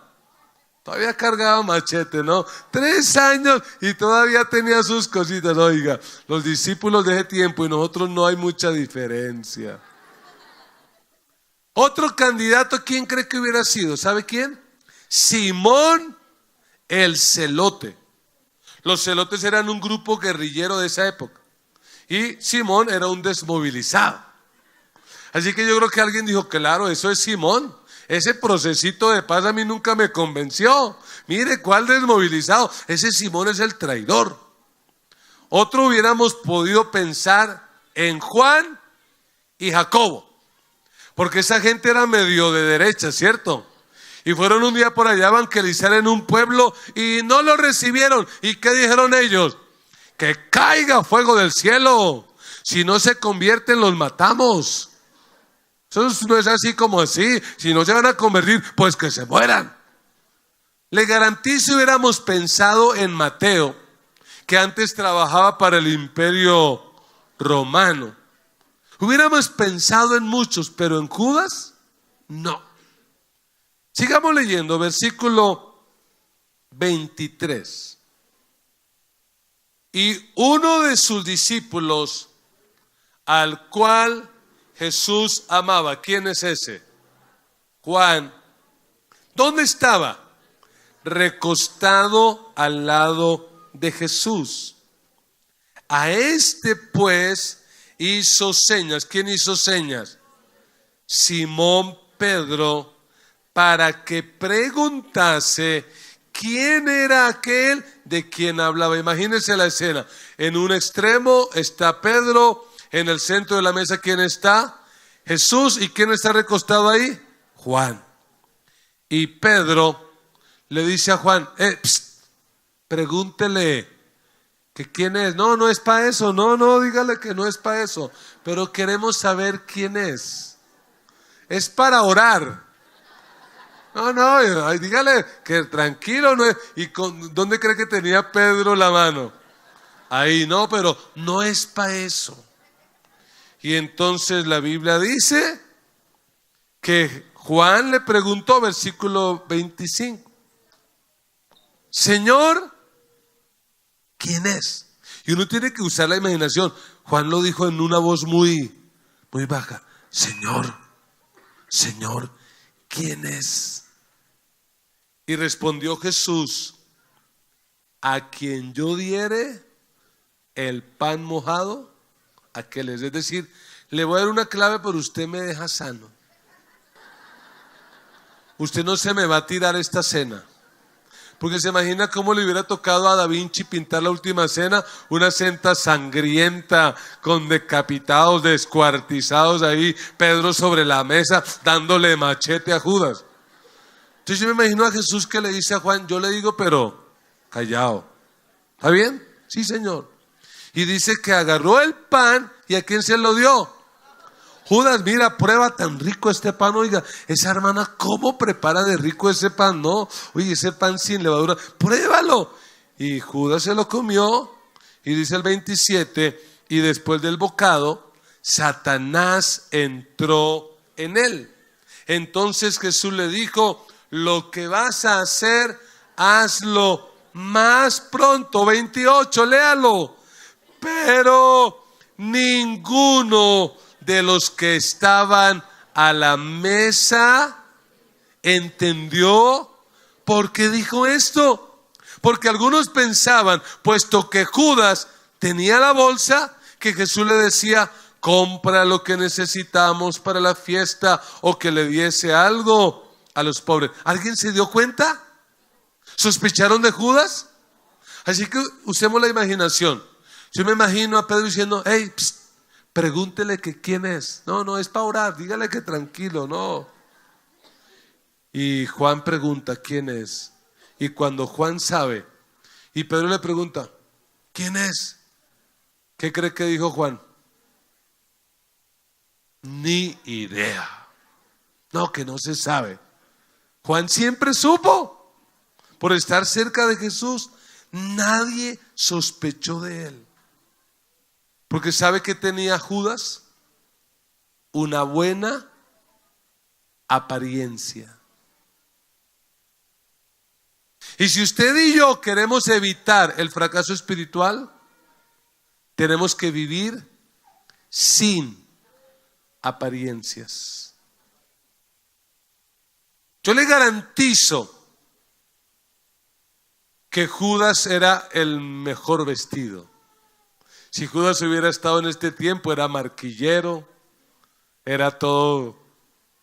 Todavía cargaba machete, ¿no? 3 años y todavía tenía sus cositas. Oiga, los discípulos de ese tiempo y nosotros no hay mucha diferencia. Otro candidato, ¿quién cree que hubiera sido? ¿Sabe quién? Simón el celote. Los celotes eran un grupo guerrillero de esa época. Y Simón era un desmovilizado. Así que yo creo que alguien dijo, claro, eso es Simón. Ese procesito de paz a mí nunca me convenció. Mire, ¿cuál desmovilizado? Ese Simón es el traidor. Otro hubiéramos podido pensar en Juan y Jacobo. Porque esa gente era medio de derecha, ¿cierto? Y fueron un día por allá a evangelizar en un pueblo y no lo recibieron. ¿Y qué dijeron ellos? Que caiga fuego del cielo. Si no se convierten, los matamos. Eso no es así como así. Si no se van a convertir, pues que se mueran. Le garantizo, hubiéramos pensado en Mateo, que antes trabajaba para el Imperio Romano. Hubiéramos pensado en muchos, pero en Judas, no. Sigamos leyendo, versículo 23. Y uno de sus discípulos, al cual Jesús amaba. ¿Quién es ese? Juan. ¿Dónde estaba? Recostado al lado de Jesús. A este pues hizo señas. ¿Quién hizo señas? Simón Pedro, para que preguntase quién era aquel de quien hablaba. Imagínense la escena. En un extremo está Pedro. En el centro de la mesa, ¿quién está? Jesús. ¿Y quién está recostado ahí? Juan. Y Pedro le dice a Juan, pregúntele que quién es. No, no es para eso. No, dígale que no es para eso. Pero queremos saber quién es. Es para orar. No, dígale que tranquilo. No es. ¿Y dónde cree que tenía Pedro la mano? Ahí, no, pero no es para eso. Y entonces la Biblia dice que Juan le preguntó, versículo 25, Señor, ¿quién es? Y uno tiene que usar la imaginación. Juan lo dijo en una voz muy baja. Señor, ¿quién es? Y respondió Jesús, a quien yo diere el pan mojado, aquel es. Es decir, le voy a dar una clave, pero usted me deja sano. Usted no se me va a tirar esta cena. Porque se imagina cómo le hubiera tocado a Da Vinci pintar la última cena, una cena sangrienta, con decapitados, descuartizados ahí, Pedro sobre la mesa, dándole machete a Judas. Entonces yo me imagino a Jesús que le dice a Juan, yo le digo, pero callado. ¿Está bien? Sí, Señor. Y dice que agarró el pan, ¿y a quién se lo dio? Judas. Mira, prueba tan rico este pan. Oiga, esa hermana, ¿cómo prepara de rico ese pan? No, oye, ese pan sin levadura, pruébalo. Y Judas se lo comió. Y dice el 27, y después del bocado, Satanás entró en él. Entonces Jesús le dijo, lo que vas a hacer, hazlo más pronto. 28, léalo. Pero ninguno de los que estaban a la mesa entendió por qué dijo esto. Porque algunos pensaban, puesto que Judas tenía la bolsa, que Jesús le decía, compra lo que necesitamos para la fiesta, o que le diese algo a los pobres. ¿Alguien se dio cuenta? ¿Sospecharon de Judas? Así que usemos la imaginación. Yo me imagino a Pedro diciendo, hey, pregúntele que quién es. No, es para orar, dígale que tranquilo, no. Y Juan pregunta, ¿quién es? Y cuando Juan sabe, y Pedro le pregunta, ¿quién es? ¿Qué cree que dijo Juan? Ni idea. No, que no se sabe. Juan siempre supo, por estar cerca de Jesús. Nadie sospechó de él. Porque ¿sabe qué tenía Judas? Una buena apariencia. Y si usted y yo queremos evitar el fracaso espiritual, tenemos que vivir sin apariencias. Yo le garantizo que Judas era el mejor vestido. Si Judas hubiera estado en este tiempo, era marquillero, era todo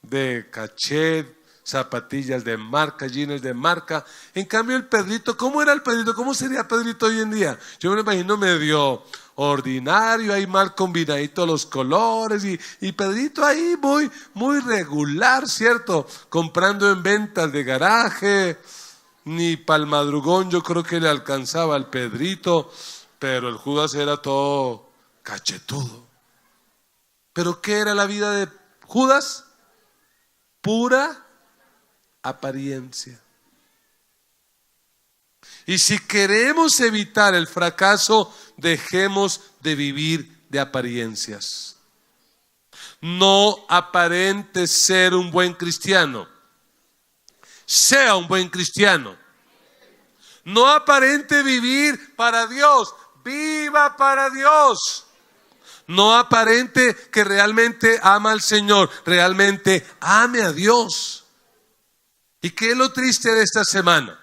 de cachet, zapatillas de marca, jeans de marca. En cambio el Pedrito, ¿cómo era el Pedrito? ¿Cómo sería Pedrito hoy en día? Yo me lo imagino medio ordinario, ahí mal combinaditos los colores, y Pedrito ahí muy regular, ¿cierto? Comprando en ventas de garaje, ni pa'l madrugón yo creo que le alcanzaba al Pedrito, pero el Judas era todo cachetudo. ¿Pero qué era la vida de Judas? Pura apariencia. Y si queremos evitar el fracaso, dejemos de vivir de apariencias. No aparente ser un buen cristiano. Sea un buen cristiano. No aparente vivir para Dios. Viva para Dios. No aparente que realmente ama al Señor. Realmente ame a Dios. ¿Y qué es lo triste de esta semana?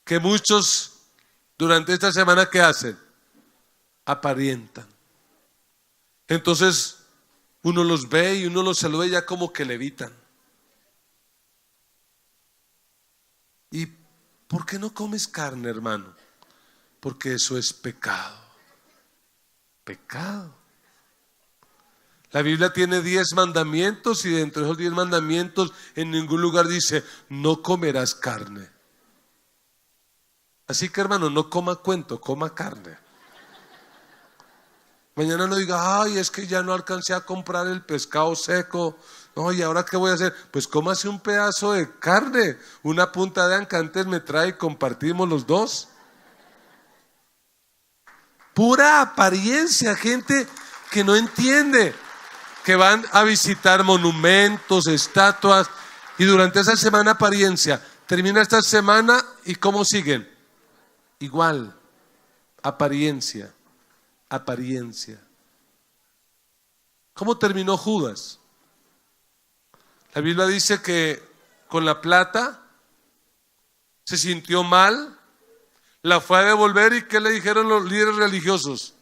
Que muchos durante esta semana, ¿qué hacen? Aparentan. Entonces uno los ve y uno los saluda y ya como que levitan. ¿Y por qué no comes carne, hermano? Porque eso es pecado. Pecado. La Biblia tiene 10 mandamientos y dentro de esos 10 mandamientos en ningún lugar dice no comerás carne. Así que, hermano, no coma cuento, coma carne. Mañana no diga, ay, es que ya no alcancé a comprar el pescado seco. No, ¿y ahora qué voy a hacer? Pues cómase un pedazo de carne, una punta de anca, antes me trae y compartimos los dos. Pura apariencia, gente que no entiende, que van a visitar monumentos, estatuas, y durante esa semana apariencia. Termina esta semana y ¿cómo siguen? Igual, apariencia, apariencia. ¿Cómo terminó Judas? La Biblia dice que con la plata se sintió mal, la fue a devolver y ¿qué le dijeron los líderes religiosos?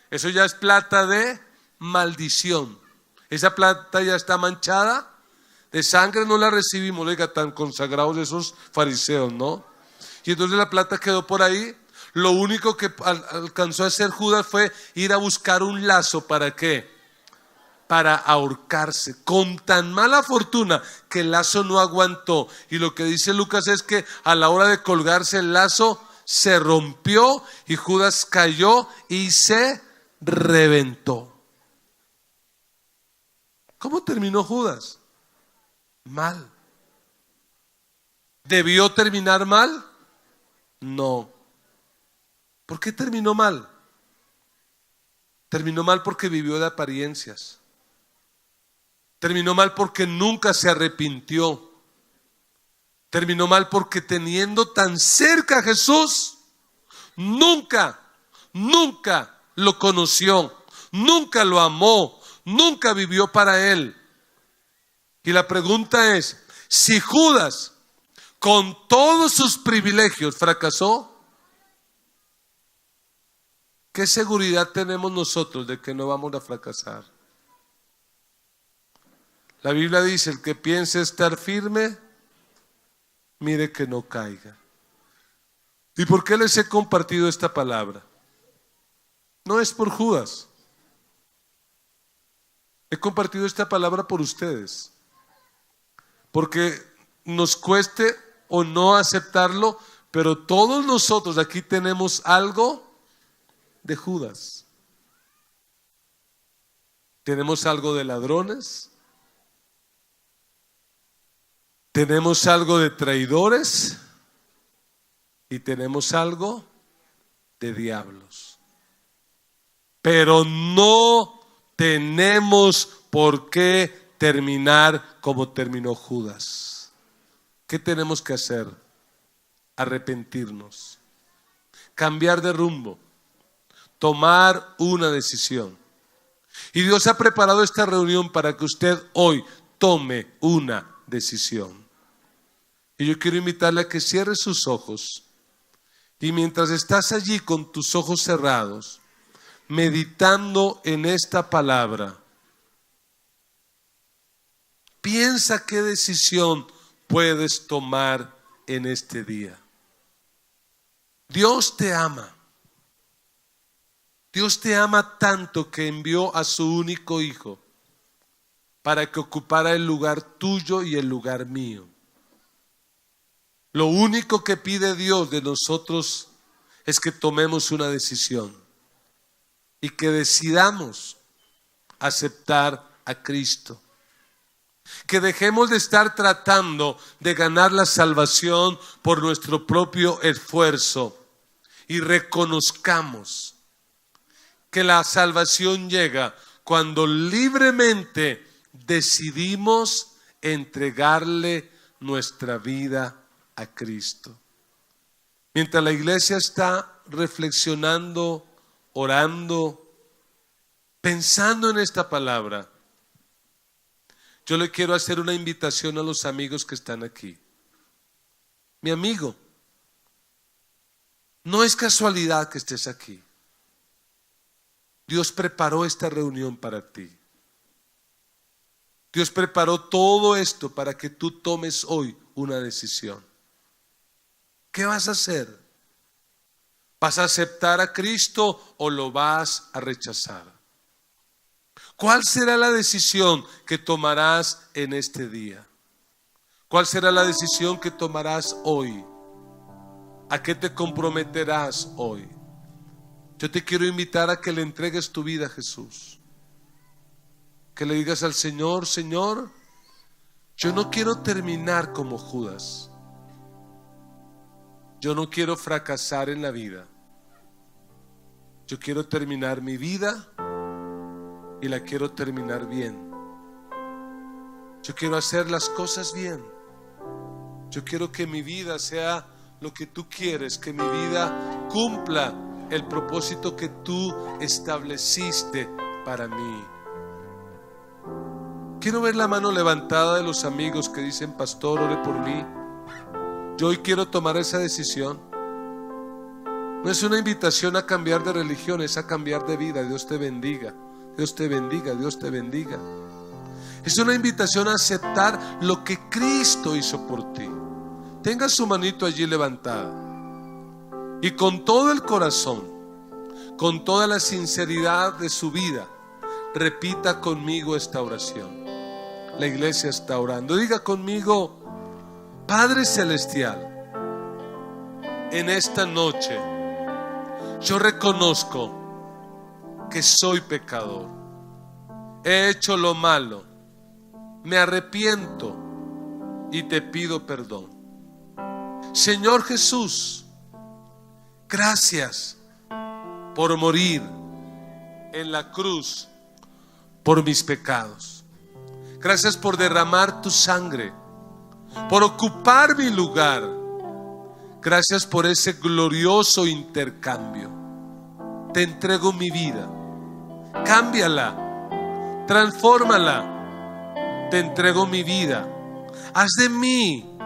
Eso ya es plata de maldición. Esa plata ya está manchada de sangre, no la recibimos. Oiga, tan consagrados esos fariseos, ¿no? Y entonces la plata quedó por ahí. Lo único que alcanzó a hacer Judas fue ir a buscar un lazo. ¿Para qué? Para ahorcarse. Con tan mala fortuna que el lazo no aguantó. Y lo que dice Lucas es que a la hora de colgarse el lazo se rompió y Judas cayó y se reventó. ¿Cómo terminó Judas? Mal. ¿Debió terminar mal? No. ¿Por qué terminó mal? Terminó mal porque vivió de apariencias. Terminó mal porque nunca se arrepintió. Terminó mal porque teniendo tan cerca a Jesús, nunca lo conoció, nunca lo amó, nunca vivió para él. Y la pregunta es, si Judas con todos sus privilegios fracasó, ¿qué seguridad tenemos nosotros de que no vamos a fracasar? La Biblia dice, el que piense estar firme, mire que no caiga. ¿Y por qué les he compartido esta palabra? No es por Judas. He compartido esta palabra por ustedes. Porque nos cueste o no aceptarlo, pero todos nosotros aquí tenemos algo de Judas. Tenemos algo de ladrones. Tenemos algo de traidores y tenemos algo de diablos. Pero no tenemos por qué terminar como terminó Judas. ¿Qué tenemos que hacer? Arrepentirnos, cambiar de rumbo, tomar una decisión. Y Dios ha preparado esta reunión para que usted hoy tome una decisión. Y yo quiero invitarle a que cierre sus ojos. Y mientras estás allí con tus ojos cerrados, meditando en esta palabra, piensa qué decisión puedes tomar en este día. Dios te ama. Dios te ama tanto que envió a su único hijo para que ocupara el lugar tuyo y el lugar mío. Lo único que pide Dios de nosotros es que tomemos una decisión y que decidamos aceptar a Cristo. Que dejemos de estar tratando de ganar la salvación por nuestro propio esfuerzo y reconozcamos que la salvación llega cuando libremente decidimos entregarle nuestra vida a Cristo. Mientras la iglesia está reflexionando, orando, pensando en esta palabra, yo le quiero hacer una invitación a los amigos que están aquí. Mi amigo, no es casualidad que estés aquí. Dios preparó esta reunión para ti. Dios preparó todo esto para que tú tomes hoy una decisión. ¿Qué vas a hacer? ¿Vas a aceptar a Cristo o lo vas a rechazar? ¿Cuál será la decisión que tomarás en este día? ¿Cuál será la decisión que tomarás hoy? ¿A qué te comprometerás hoy? Yo te quiero invitar a que le entregues tu vida a Jesús. Que le digas al Señor: Señor, yo no quiero terminar como Judas. Yo no quiero fracasar en la vida. Yo quiero terminar mi vida y la quiero terminar bien. Yo quiero hacer las cosas bien. Yo quiero que mi vida sea lo que tú quieres, que mi vida cumpla el propósito que tú estableciste para mí. Quiero ver la mano levantada de los amigos que dicen: pastor, ore por mí. Yo hoy quiero tomar esa decisión. No es una invitación a cambiar de religión, es a cambiar de vida. Dios te bendiga, Dios te bendiga, Dios te bendiga. Es una invitación a aceptar lo que Cristo hizo por ti. Tenga su manito allí levantada y con todo el corazón, con toda la sinceridad de su vida, repita conmigo esta oración. La iglesia está orando. Diga conmigo: Padre Celestial, en esta noche yo reconozco que soy pecador. He hecho lo malo. Me arrepiento y te pido perdón. Señor Jesús, gracias por morir en la cruz por mis pecados. Gracias por derramar tu sangre, por ocupar mi lugar. Gracias por ese glorioso intercambio. Te entrego mi vida. Cámbiala, transfórmala. Te entrego mi vida. Haz de mí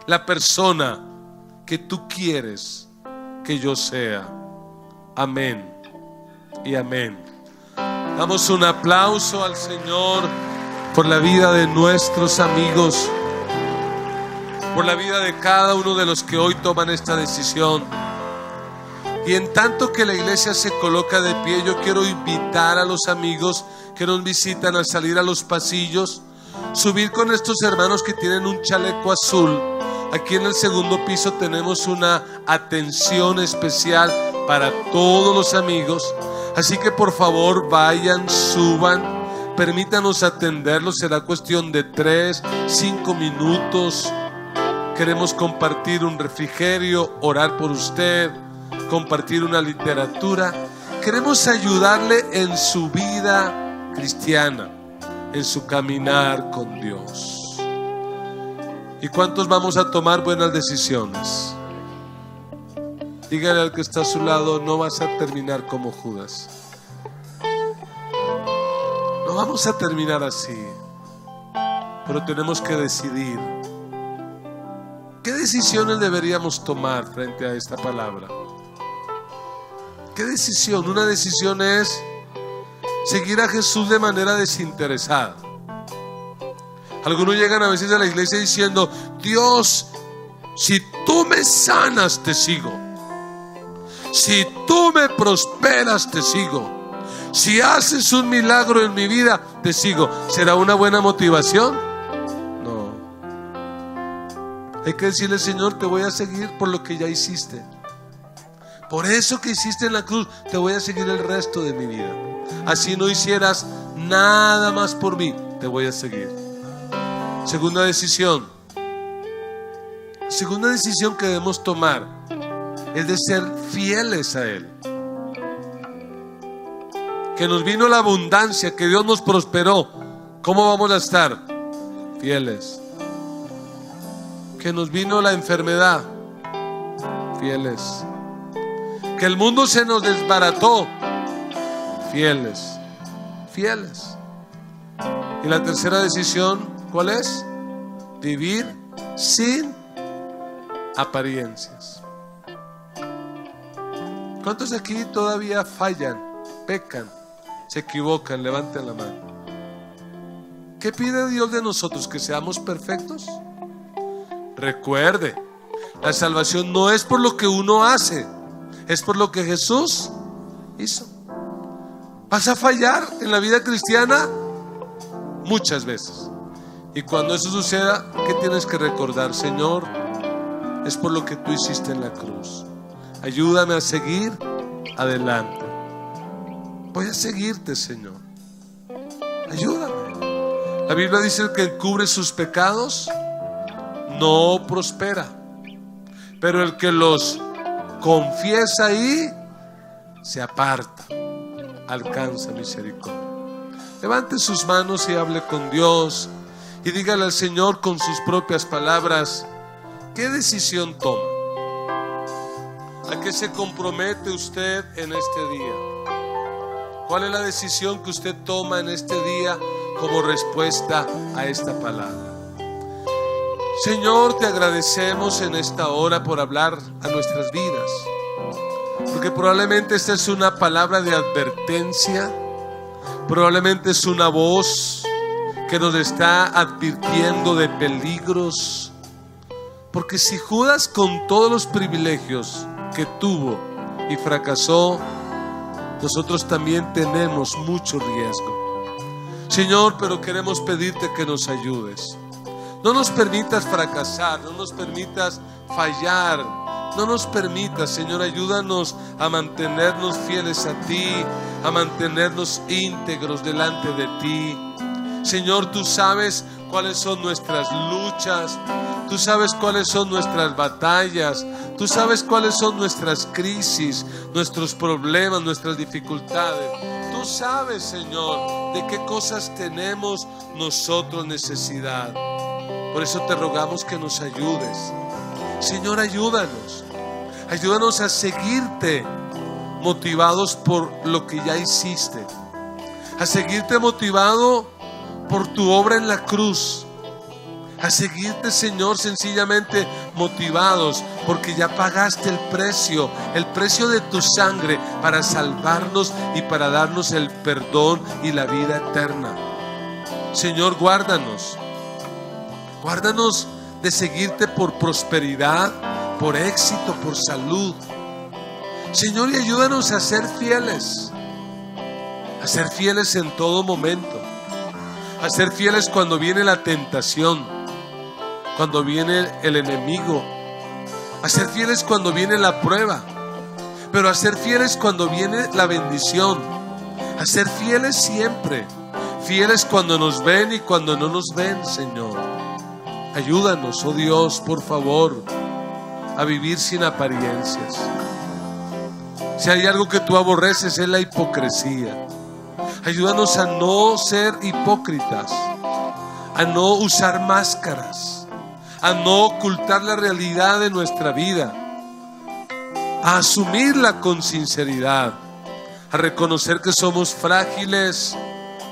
la persona que tú quieres que yo sea. Amén y amén. Damos un aplauso al Señor por la vida de nuestros amigos, por la vida de cada uno de los que hoy toman esta decisión. Y en tanto que la iglesia se coloca de pie, yo quiero invitar a los amigos que nos visitan a salir a los pasillos, subir con estos hermanos que tienen un chaleco azul. Aquí en el segundo piso tenemos una atención especial para todos los amigos. Así que por favor vayan, suban, permítanos atenderlos. Será cuestión de 3, 5 minutos Queremos compartir un refrigerio, orar por usted, compartir una literatura. Queremos ayudarle en su vida cristiana, en su caminar con Dios. ¿Y cuántos vamos a tomar buenas decisiones? Dígale al que está a su lado: no vas a terminar como Judas. No vamos a terminar así. Pero tenemos que decidir. ¿Qué decisiones deberíamos tomar frente a esta palabra? ¿Qué decisión? Una decisión es seguir a Jesús de manera desinteresada. Algunos llegan a veces a la iglesia diciendo: Dios, si tú me sanas, te sigo. Si tú me prosperas, te sigo. Si haces un milagro en mi vida, te sigo. ¿Será una buena motivación? No. Hay que decirle: Señor, te voy a seguir por lo que ya hiciste. Por eso que hiciste en la cruz, te voy a seguir el resto de mi vida. Así no hicieras nada más por mí, te voy a seguir. Segunda decisión que debemos tomar es de ser fieles a Él. Que nos vino la abundancia, que Dios nos prosperó. ¿Cómo vamos a estar? Fieles. Que nos vino la enfermedad. Fieles. Que el mundo se nos desbarató. Fieles. Fieles. Y la tercera decisión, ¿cuál es? Vivir sin apariencias. ¿Cuántos aquí todavía fallan, pecan, se equivocan? Levanten la mano. ¿Qué pide Dios de nosotros? ¿Que seamos perfectos? Recuerde, la salvación no es por lo que uno hace, es por lo que Jesús hizo. ¿Vas a fallar en la vida cristiana? Muchas veces. Y cuando eso suceda, ¿qué tienes que recordar? Señor, es por lo que tú hiciste en la cruz. Ayúdame a seguir adelante. Voy a seguirte, Señor. Ayúdame. La Biblia dice: el que encubre sus pecados no prospera, pero el que los confiesa y se aparta alcanza misericordia. Levante sus manos y hable con Dios y dígale al Señor con sus propias palabras: ¿qué decisión toma? ¿A qué se compromete usted en este día? ¿Cuál es la decisión que usted toma en este día como respuesta a esta palabra? Señor, te agradecemos en esta hora por hablar a nuestras vidas, porque probablemente esta es una palabra de advertencia, probablemente es una voz que nos está advirtiendo de peligros, porque si Judas, con todos los privilegios que tuvo y fracasó, nosotros también tenemos mucho riesgo. Señor, pero queremos pedirte que nos ayudes. No nos permitas fracasar, no nos permitas fallar, no nos permitas, Señor, ayúdanos a mantenernos fieles a ti, a mantenernos íntegros delante de ti. Señor, tú sabes cuáles son nuestras luchas, tú sabes cuáles son nuestras batallas, tú sabes cuáles son nuestras crisis, nuestros problemas, nuestras dificultades. Tú sabes, Señor, de qué cosas tenemos nosotros necesidad. Por eso te rogamos que nos ayudes. Señor, ayúdanos. Ayúdanos a seguirte motivados por lo que ya hiciste, a seguirte motivado por tu obra en la cruz, a seguirte, Señor, sencillamente motivados porque ya pagaste el precio de tu sangre para salvarnos y para darnos el perdón y la vida eterna. Señor, guárdanos de seguirte por prosperidad, por éxito, por salud. Señor, y ayúdanos a ser fieles en todo momento, a ser fieles cuando viene la tentación, cuando viene el enemigo, a ser fieles cuando viene la prueba, pero a ser fieles cuando viene la bendición, a ser fieles siempre, fieles cuando nos ven y cuando no nos ven, Señor. Ayúdanos, oh Dios, por favor, a vivir sin apariencias. Si hay algo que tú aborreces, es la hipocresía. Ayúdanos a no ser hipócritas, a no usar máscaras, a no ocultar la realidad de nuestra vida, a asumirla con sinceridad, a reconocer que somos frágiles,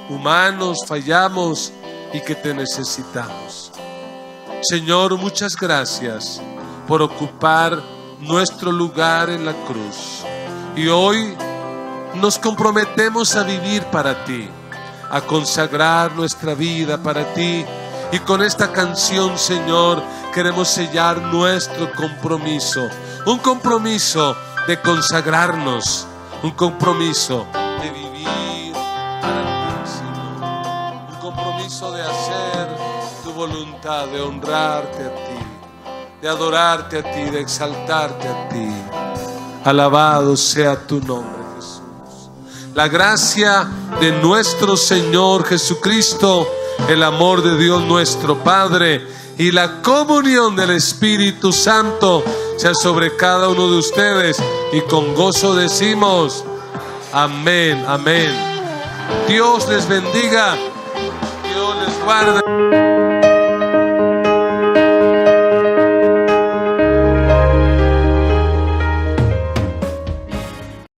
humanos, fallamos y que te necesitamos. Señor, muchas gracias por ocupar nuestro lugar en la cruz. Y hoy nos comprometemos a vivir para ti, a consagrar nuestra vida para ti. Y con esta canción, Señor, queremos sellar nuestro compromiso. Un compromiso de consagrarnos, un compromiso de vivir para ti, Señor. Un compromiso de hacer tu voluntad, de honrarte a ti, de adorarte a ti, de exaltarte a ti. Alabado sea tu nombre, Jesús. La gracia de nuestro Señor Jesucristo, el amor de Dios nuestro Padre y la comunión del Espíritu Santo sea sobre cada uno de ustedes. Y con gozo decimos amén, amén. Dios les bendiga, Dios les guarde.